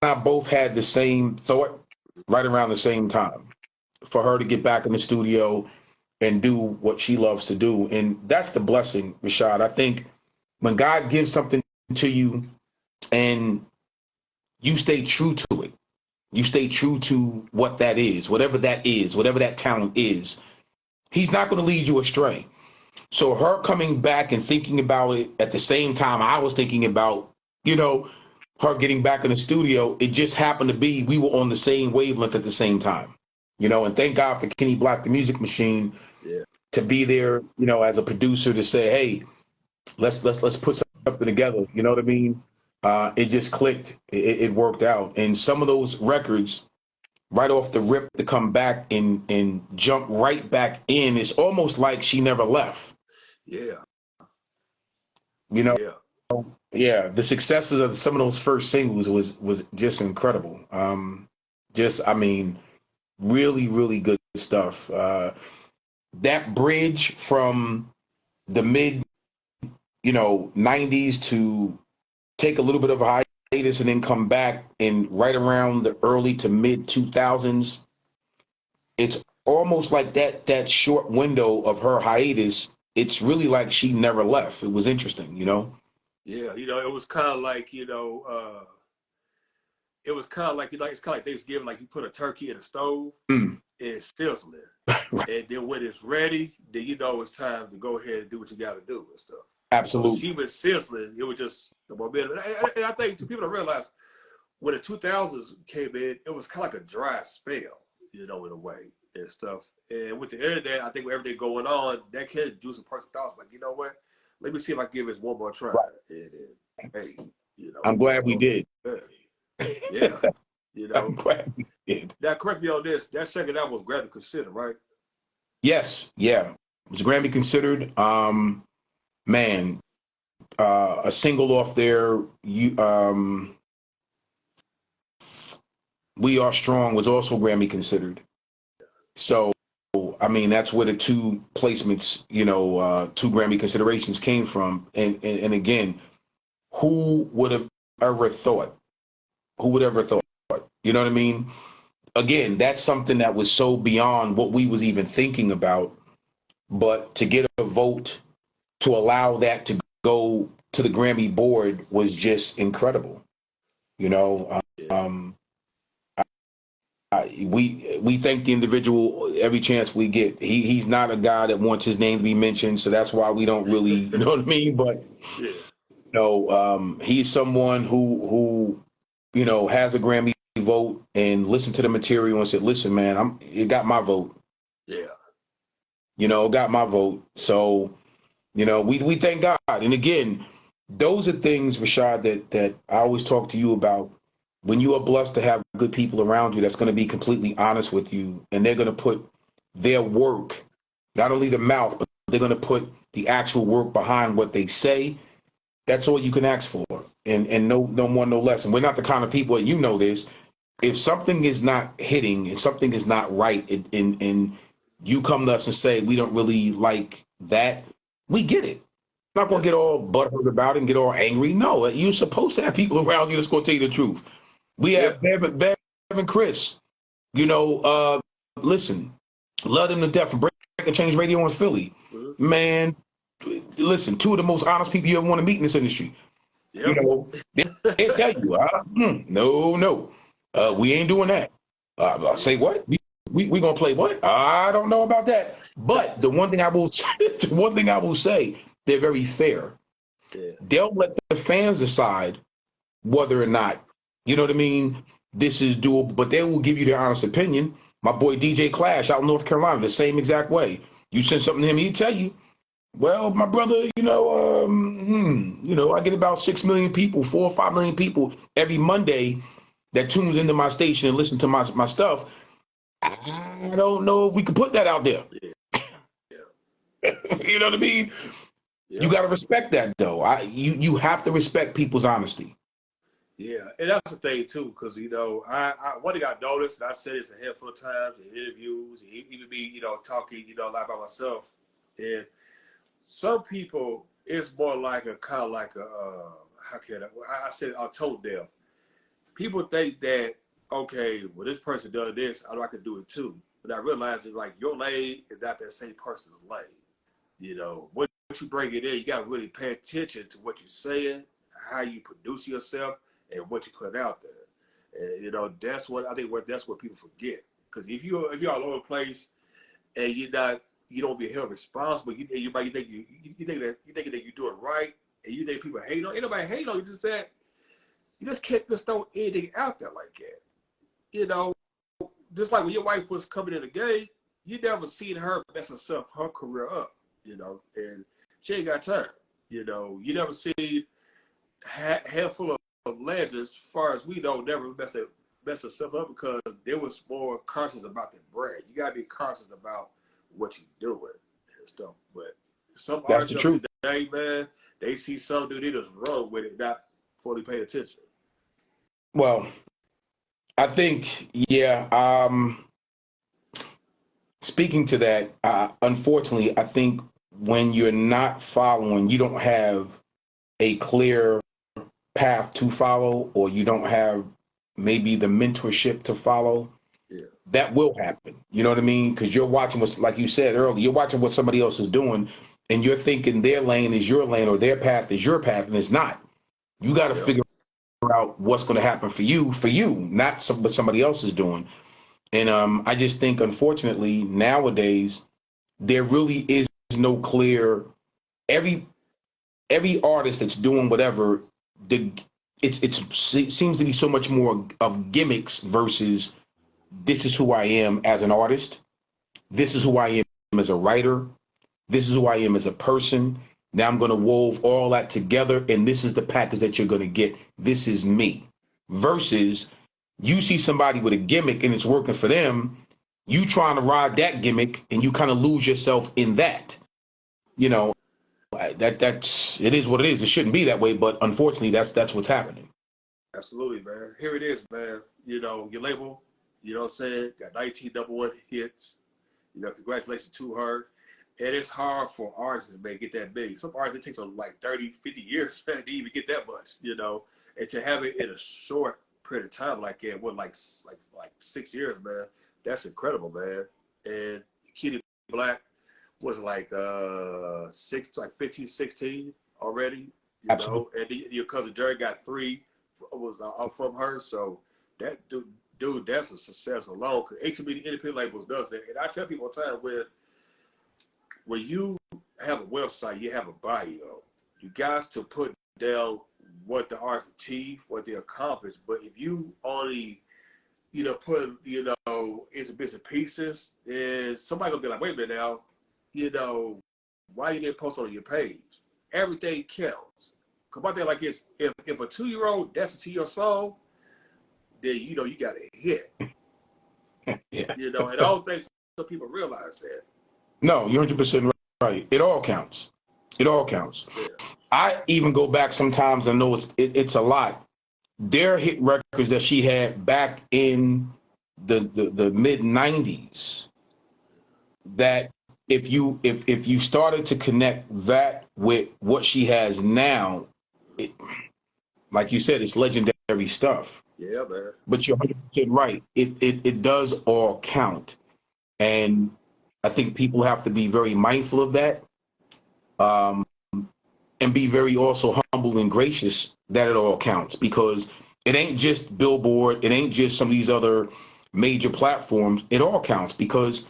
I both had the same thought right around the same time for her to get back in the studio and do what she loves to do. And that's the blessing, Rashad. I think when God gives something to you and you stay true to it, you stay true to what that is, whatever that talent is, he's not going to lead you astray. So her coming back and thinking about it at the same time I was thinking about, her getting back in the studio, it just happened to be we were on the same wavelength at the same time, and thank God for Kenny Black, the Music Machine, to be there, as a producer to say, hey, let's put something together. You know what I mean? It just clicked. It worked out. And some of those records, right off the rip, to come back and jump right back in, it's almost like she never left. Yeah. Yeah, the successes of some of those first singles was just incredible. Really, really good stuff. That bridge from the mid, 90s to take a little bit of a hiatus and then come back, and right around the early to mid 2000s, it's almost like that short window of her hiatus. It's really like she never left. It was interesting, Yeah, it was kind of like, it was kind of like, it's kind of like Thanksgiving, like you put a turkey in a stove and it's sizzling. Right. And then when it's ready, then it's time to go ahead and do what you got to do and stuff. Absolutely. So she was sizzling. It was just the momentum. And I think people don't realize when the 2000s came in, it was kind of like a dry spell, in a way and stuff. And with the internet, I think with everything going on, that can juice a person's thoughts. Like, you know what? Let me see if I can give this one more try. Right. And hey, I'm glad we did. Yeah. I'm glad we did. Now, correct me on this. That second album was Grammy considered, right? Yes. Yeah. It was Grammy considered. A single off there, We Are Strong was also Grammy considered. So, that's where the two placements, two Grammy considerations came from. And again, who would have ever thought? Who would ever thought? You know what I mean? Again, that's something that was so beyond what we was even thinking about. But to get a vote to allow that to go to the Grammy board was just incredible. We thank the individual every chance we get. He's not a guy that wants his name to be mentioned, so that's why we don't really, you know what I mean? But he's someone who has a Grammy vote and listened to the material and said, "Listen, man, it got my vote." Yeah. Got my vote. So, we thank God. And again, those are things, Rashad, that I always talk to you about. When you are blessed to have good people around you that's going to be completely honest with you, and they're going to put their work, not only the mouth, but they're going to put the actual work behind what they say, that's all you can ask for. And no more, no less. And we're not the kind of people, and this, if something is not hitting, if something is not right, and you come to us and say, we don't really like that, we get it. I'm not going to get all butthurt about it and get all angry. No, you're supposed to have people around you that's going to tell you the truth. We have Bev and Chris, listen, love them to death from Break and Change Radio in Philly. Man, listen, two of the most honest people you ever want to meet in this industry. You Yep. know, they tell you, no, we ain't doing that. Say what? We gonna play what? I don't know about that. But the one thing I will, the one thing I will say, they're very fair. Yeah. They'll let the fans decide whether or not, you know what I mean, this is doable, but they will give you their honest opinion. My boy DJ Clash out in North Carolina, the same exact way. You send something to him, he'll tell you, well, my brother, I get about 6 million people, 4 or 5 million people every Monday that tunes into my station and listen to my stuff. I don't know if we could put that out there. Yeah. Yeah. You know what I mean? You Yep. got to respect that, though. You have to respect people's honesty. Yeah, and that's the thing too, because I one thing I noticed, and I said this a handful of times in interviews, even me, talking, a lot by myself, and some people, it's more like a kind of like a how can I said I told them. People think that, okay, well, this person does this, I know I can do it too. But I realize it's like your lane is not that same person's lane. What you bring it in, you got to really pay attention to what you're saying, how you produce yourself, and what you put out there. And that's what I think. That's what people forget. Because if you're all over the place and you don't be held responsible, you think that you're doing right, and you think people hate on. Ain't nobody hate on you. You just can't just throw anything out there like that. Just like when your wife was coming in the game, you never seen her mess her career up. And she ain't got time. You never see handful of legends, as far as we know, never mess herself up because there was more conscious about the brand. You gotta be conscious about what you're doing and stuff. But some That's the artists truth. of today, man, they see something, they just run with it, not fully pay attention. Well, I think, yeah. Speaking to that, unfortunately, I think when you're not following, you don't have a clear path to follow, or you don't have maybe the mentorship to follow, Yeah. that will happen. You know what I mean? Because you're watching what's, like you said earlier, you're watching what somebody else is doing, and you're thinking their lane is your lane or their path is your path, and it's not. You got to Yep. figure out what's going to happen for you, not what somebody else is doing. And I just think, unfortunately, nowadays there really is no clear. Every artist that's doing whatever, it seems to be so much more of gimmicks versus this is who I am as an artist. This is who I am as a writer. This is who I am as a person. Now I'm going to wove all that together, and this is the package that you're going to get. This is me. Versus you see somebody with a gimmick and it's working for them, you trying to ride that gimmick and you kind of lose yourself in that. You know, that's it is what it is. It shouldn't be that way, but unfortunately, that's what's happening. Absolutely, man. Here it is, man. Your label, what I'm saying, got 19 number one hits. Congratulations to her. And it's hard for artists, man, get that big. Some artists, it takes them like 30, 50 years, man, to even get that much, And to have it in a short period of time like that, like 6 years, man, that's incredible, man. And Kitty Black was like 15, 16 already, Absolutely. And your cousin Jerry got 3 was from her. So that dude, that's a success alone. Because HMB independent labels does that. And I tell people all the time, when you have a website, you have a bio. You guys to put down what the artist achieved, what they accomplished. But if you only, put, it's a bits and pieces, and somebody gonna be like, wait a minute now, why you didn't post on your page? Everything counts. Come out there like this. If a 2-year-old dances to your song, then you got a hit. Yeah. And I don't think some people realize that. No, you're 100% right. It all counts. It all counts. Yeah. I even go back sometimes. I know it's a lot. There hit records that she had back in the mid '90s. That if you started to connect that with what she has now, like you said, it's legendary stuff. Yeah, man. But you're 100% right. It does all count, and I think people have to be very mindful of that. Um, and be very also humble and gracious that it all counts, because it ain't just Billboard, it ain't just some of these other major platforms. It all counts because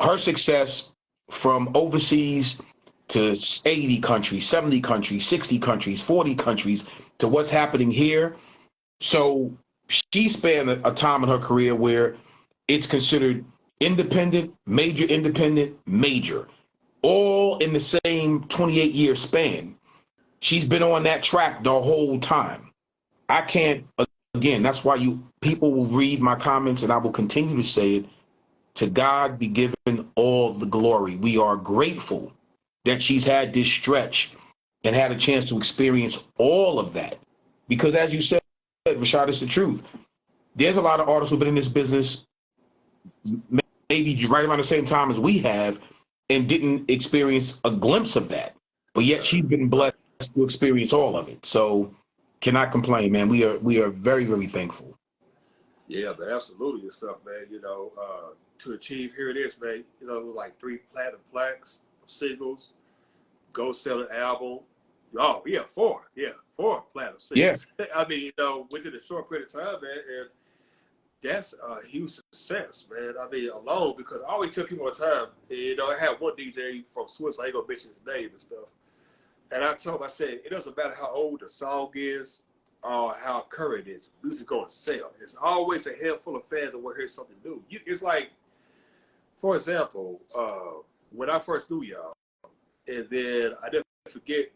her success from overseas to 80 countries, 70 countries, 60 countries, 40 countries, to what's happening here. So she spanned a time in her career where it's considered independent, major, all in the same 28-year span. She's been on that track the whole time. I can't, again, that's why people will read my comments, and I will continue to say it. To God be given all the glory. We are grateful that she's had this stretch and had a chance to experience all of that. Because as you said, Rashad, it's the truth. There's a lot of artists who've been in this business maybe right around the same time as we have and didn't experience a glimpse of that. But yet she's been blessed to experience all of it. So cannot complain, man. We are very, very thankful. Yeah, man, absolutely and stuff, man. To achieve, here it is, man. It was like 3 platinum plaques, singles, gold selling album. Oh, yeah, 4. Yeah, 4 platinum singles. Yeah. I mean, within a short period of time, man, and that's a huge success, man. I mean, alone, because I always tell people all the time, I had one DJ from Swiss, I ain't gonna mention his name and stuff. And I told him, I said, it doesn't matter how old the song is or how current it is, music gonna sell. It's always a handful of fans that will hear something new. It's like, for example, when I first knew y'all, and then I didn't forget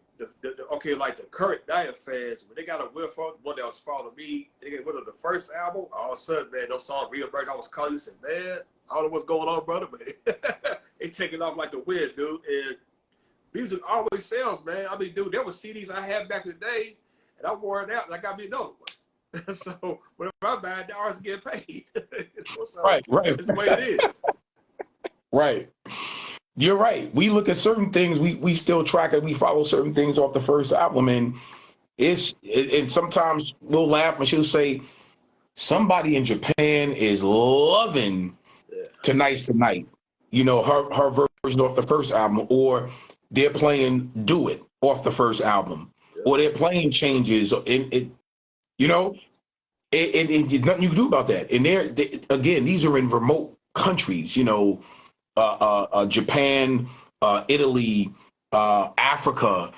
like the current Diet fans, when they got a whiff of one that was following me, they got rid of the first album, all of a sudden, man, those songs reemerged. I was calling you and said, man, I don't know what's going on, brother, but it's taking off like the wind, dude. And music always sells, man. I mean, dude, there were CDs I had back in the day, and I wore it out, and I got me another one. So whenever I buy it, the artists get paid. So right. It's the way it is. Right. You're right. We look at certain things, we still track it, we follow certain things off the first album, and and sometimes we'll laugh and she'll say, somebody in Japan is loving Tonight's Tonight, her version off the first album, or they're playing Do It off the first album, or they're playing Changes, and nothing you can do about that. And again, these are in remote countries, Japan, Italy, Africa.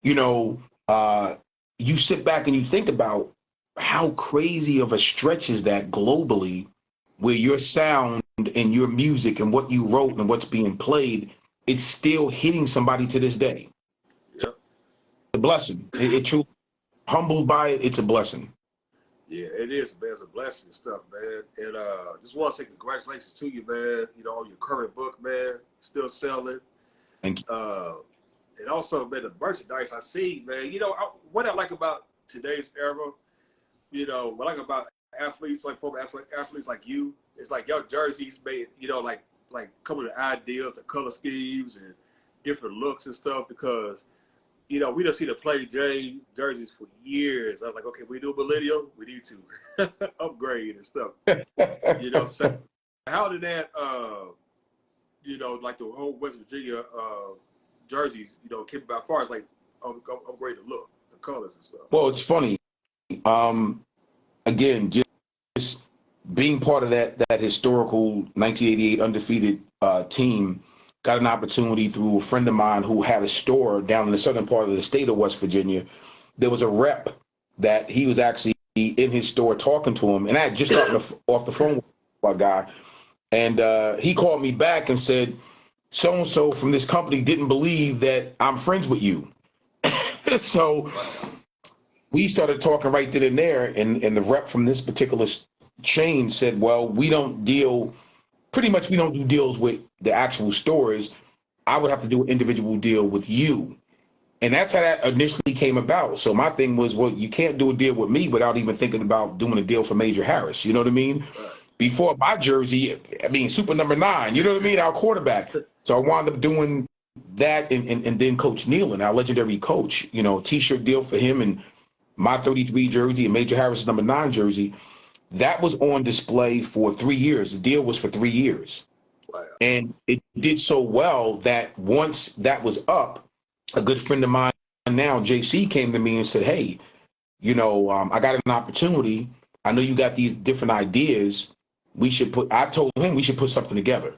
You sit back and you think about how crazy of a stretch is that globally, where your sound and your music and what you wrote and what's being played, it's still hitting somebody to this day. Yep. It's a blessing. It truly, humbled by it, it's a blessing. Yeah, it is, man. It's a blessing and stuff, man. And just want to say congratulations to you, man. On your current book, man. Still selling. Thank you. And also, man, the merchandise I see, man. What I like about today's era, what I like about athletes, like former athletes like you, it's like your jerseys made, like coming to ideas, the color schemes, and different looks and stuff, because we done see the Play J jerseys for years. I was like, okay, we do millennial, we need to upgrade and stuff. So how did that, like the whole West Virginia jerseys, came about as far as like upgrade the look, the colors and stuff? Well, it's funny. Again, just being part of that historical 1988 undefeated team, got an opportunity through a friend of mine who had a store down in the southern part of the state of West Virginia. There was a rep that he was actually in his store talking to him, and I had just gotten off the phone with my guy, and he called me back and said, so-and-so from this company didn't believe that I'm friends with you. So we started talking right then and there, and the rep from this particular chain said, well, we don't do deals with the actual stores. I would have to do an individual deal with you. And that's how that initially came about. So my thing was, well, you can't do a deal with me without even thinking about doing a deal for Major Harris. You know what I mean? Before my jersey, Super number 9, you know what I mean? Our quarterback. So I wound up doing that, and then Coach Nealon, our legendary coach, T-shirt deal for him, and my 33 jersey and Major Harris' number 9 jersey. That was on display for 3 years. The deal was for 3 years. Wow. And it did so well that once that was up, a good friend of mine son now, JC, came to me and said, hey, I got an opportunity. I know you got these different ideas. I told him we should put something together.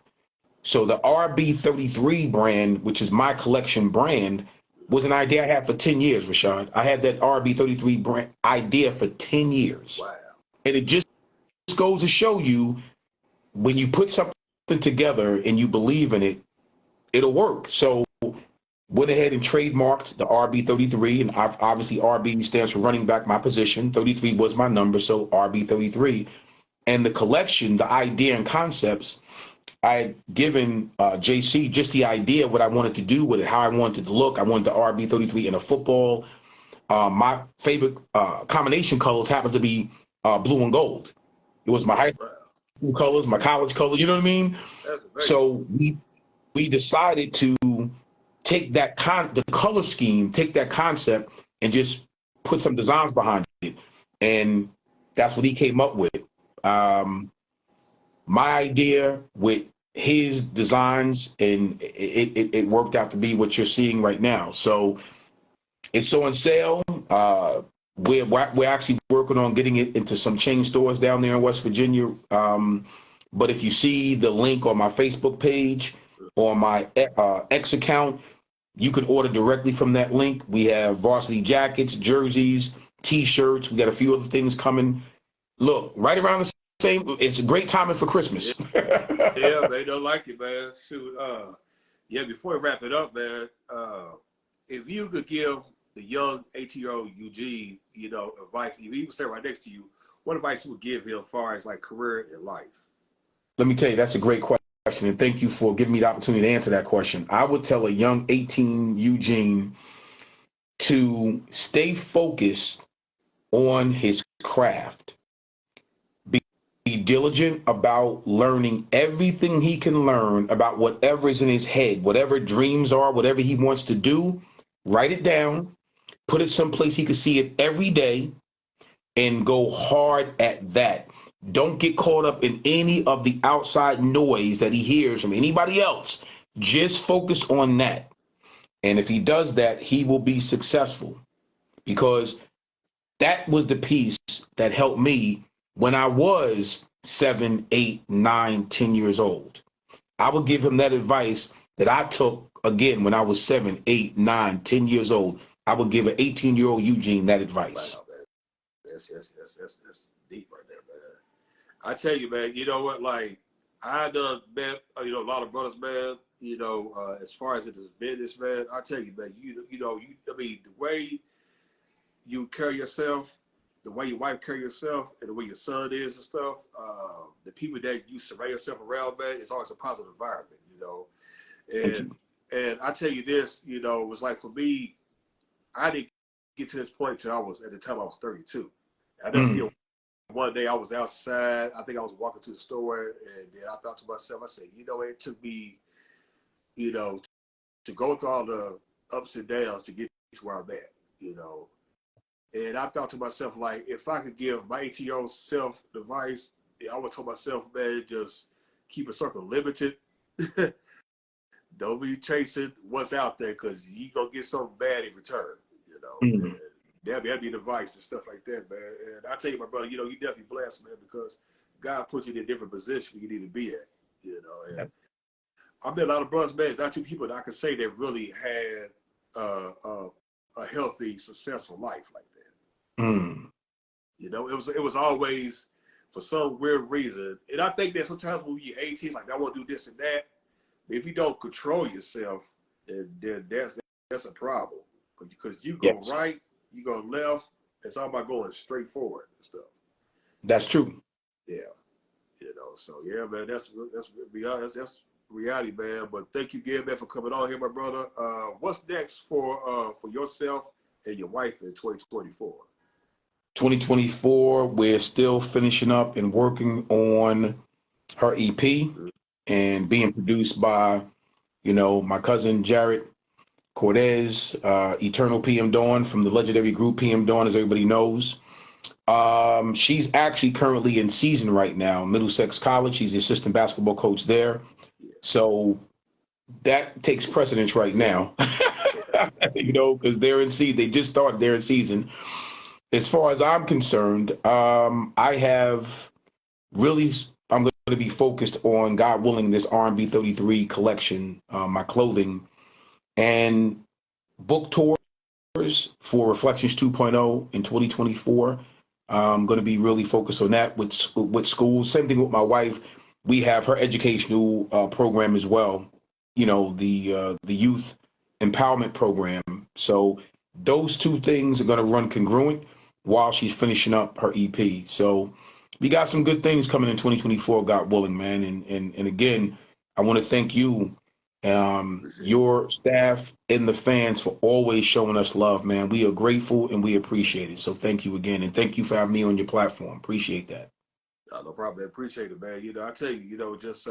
So the RB33 brand, which is my collection brand, was an idea I had for 10 years, Rashad. I had that RB33 brand idea for 10 years. Wow. And it just goes to show you, when you put something together and you believe in it, it'll work. So went ahead and trademarked the RB33, and obviously RB stands for running back, my position. 33 was my number, so RB33. And the collection, the idea and concepts, I had given JC just the idea, what I wanted to do with it, how I wanted it to look. I wanted the RB33 in a football. My favorite combination colors happen to be blue and gold. It was my high school colors, my college color, you know what I mean? So we decided to take that the color scheme, take that concept, and just put some designs behind it. And that's what he came up with. My idea with his designs, and it worked out to be what you're seeing right now. So it's on sale. We're actually working on getting it into some chain stores down there in West Virginia. But if you see the link on my Facebook page or my X account, you can order directly from that link. We have varsity jackets, jerseys, T-shirts. We got a few other things coming. Look, right around the same. It's a great timing for Christmas. Yeah, they don't like it, man. Shoot, before we wrap it up, man, if you could give the young 18-year-old Eugene, advice, if he was sitting right next to you, what advice you would give him as far as like career and life? Let me tell you, that's a great question, and thank you for giving me the opportunity to answer that question. I would tell a young 18 Eugene to stay focused on his craft. Be diligent about learning everything he can learn about whatever is in his head, whatever dreams are, whatever he wants to do. Write it down, put it someplace he can see it every day, and go hard at that. Don't get caught up in any of the outside noise that he hears from anybody else. Just focus on that. And if he does that, he will be successful, because that was the piece that helped me when I was 7, 8, 9, 10 years old. I would give him that advice that I took, again, when I was 7, 8, 9, 10 years old. I would give an 18-year-old Eugene that advice. Wow, man. That's deep right there, man. I tell you, man, you know what? Like, I done met, a lot of brothers, man, as far as it is business, man. I tell you, man, the way you carry yourself, the way your wife carry yourself, and the way your son is and stuff, the people that you surround yourself around, man, it's always a positive environment, And I tell you this, it was like, for me, I didn't get to this point till at the time I was 32. I never feel one day I was outside. I think I was walking to the store, and then I thought to myself, I said, it took me, to go through all the ups and downs to get to where I'm at, And I thought to myself, like, if I could give my 18-year-old self advice, I would tell myself, man, just keep a circle limited. Don't be chasing what's out there, because you're going to get something bad in return, That'd be the advice and stuff like that, man. And I tell you, my brother, you definitely blessed, man, because God put you in a different position where you need to be at, And I met a lot of brothers, man, not two people that I could say that really had a healthy, successful life like that. It was always, for some weird reason, and I think that sometimes when you're 18, it's like, I want to do this and that. But if you don't control yourself, then that's a problem. Because you go right, you go left, it's all about going straight forward and stuff. That's true. Yeah. So yeah, man, that's reality, man. But thank you again, man, for coming on here, my brother. What's next for yourself and your wife in 2024? 2024, we're still finishing up and working on her EP and being produced by, my cousin Jared Cortez, Eternal PM Dawn, from the legendary group PM Dawn, as everybody knows. She's actually currently in season right now, Middlesex College. She's the assistant basketball coach there. So that takes precedence right now. You know, because they're in season. They just started their season. As far as I'm concerned, I have really. I'm going to be focused on, God willing, this R&B 33 collection, my clothing, and book tours for Reflections 2.0 in 2024. I'm going to be really focused on that with schools. Same thing with my wife. We have her educational program as well. You know, the youth empowerment program. So those two things are going to run congruent while she's finishing up her EP. So we got some good things coming in 2024, God willing, man. And again, I want to thank you, your staff and the fans for always showing us love, man. We are grateful and we appreciate it. So thank you again. And thank you for having me on your platform. Appreciate that. No problem, man. Appreciate it, man. You know, I tell you, just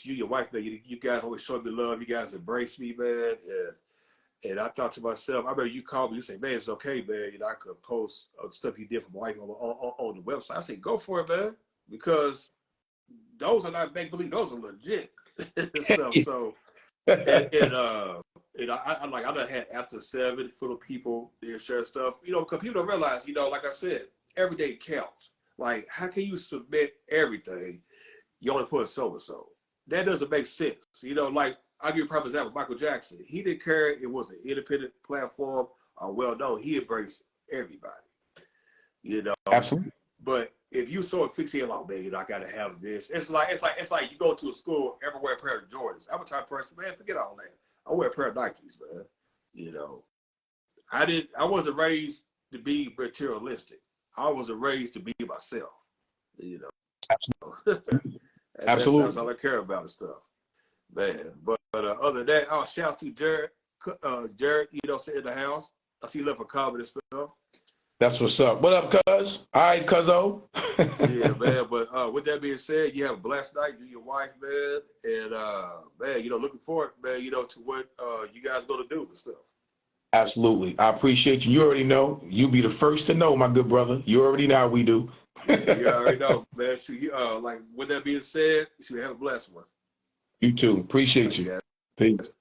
you, your wife, man. You guys always show me love. You guys embrace me, man. And I thought to myself, I remember you called me. You say, man, it's okay, man. You know, I could post stuff you did for my wife on the website. I say, go for it, man, because those are not make believe. Those are legit stuff. So, I done had after 7 full of people there share stuff. You know, because people don't realize. You know, like I said, every day counts. Like, how can you submit everything? You only put so and so. That doesn't make sense. You know, like, I'll give you a prime example. Michael Jackson, he didn't care it was an independent platform or well known. He embraced everybody. You know. Absolutely. But if you so fixated like, man, I gotta have this. It's like you go to a school, everyone wear a pair of Jordans. I'm a type of person, man, forget all that. I wear a pair of Nikes, man. You know. I wasn't raised to be materialistic. I wasn't raised to be myself. You know. Absolutely. That's all I care about and stuff. Man. But other than that, shouts to Jared. Jared, you know, sitting in the house. I see you left a comment and stuff. That's what's up. What up, cuz? All right, cuzzo. Yeah, man. But with that being said, you have a blessed night. You, your wife, man, and man, you know, looking forward, man, you know, to what you guys gonna do and stuff. Absolutely. I appreciate you. You already know. You be the first to know, my good brother. You already know how we do. You already know, man. So you, like with that being said, you should have a blessed one. You too. Appreciate you. Peace.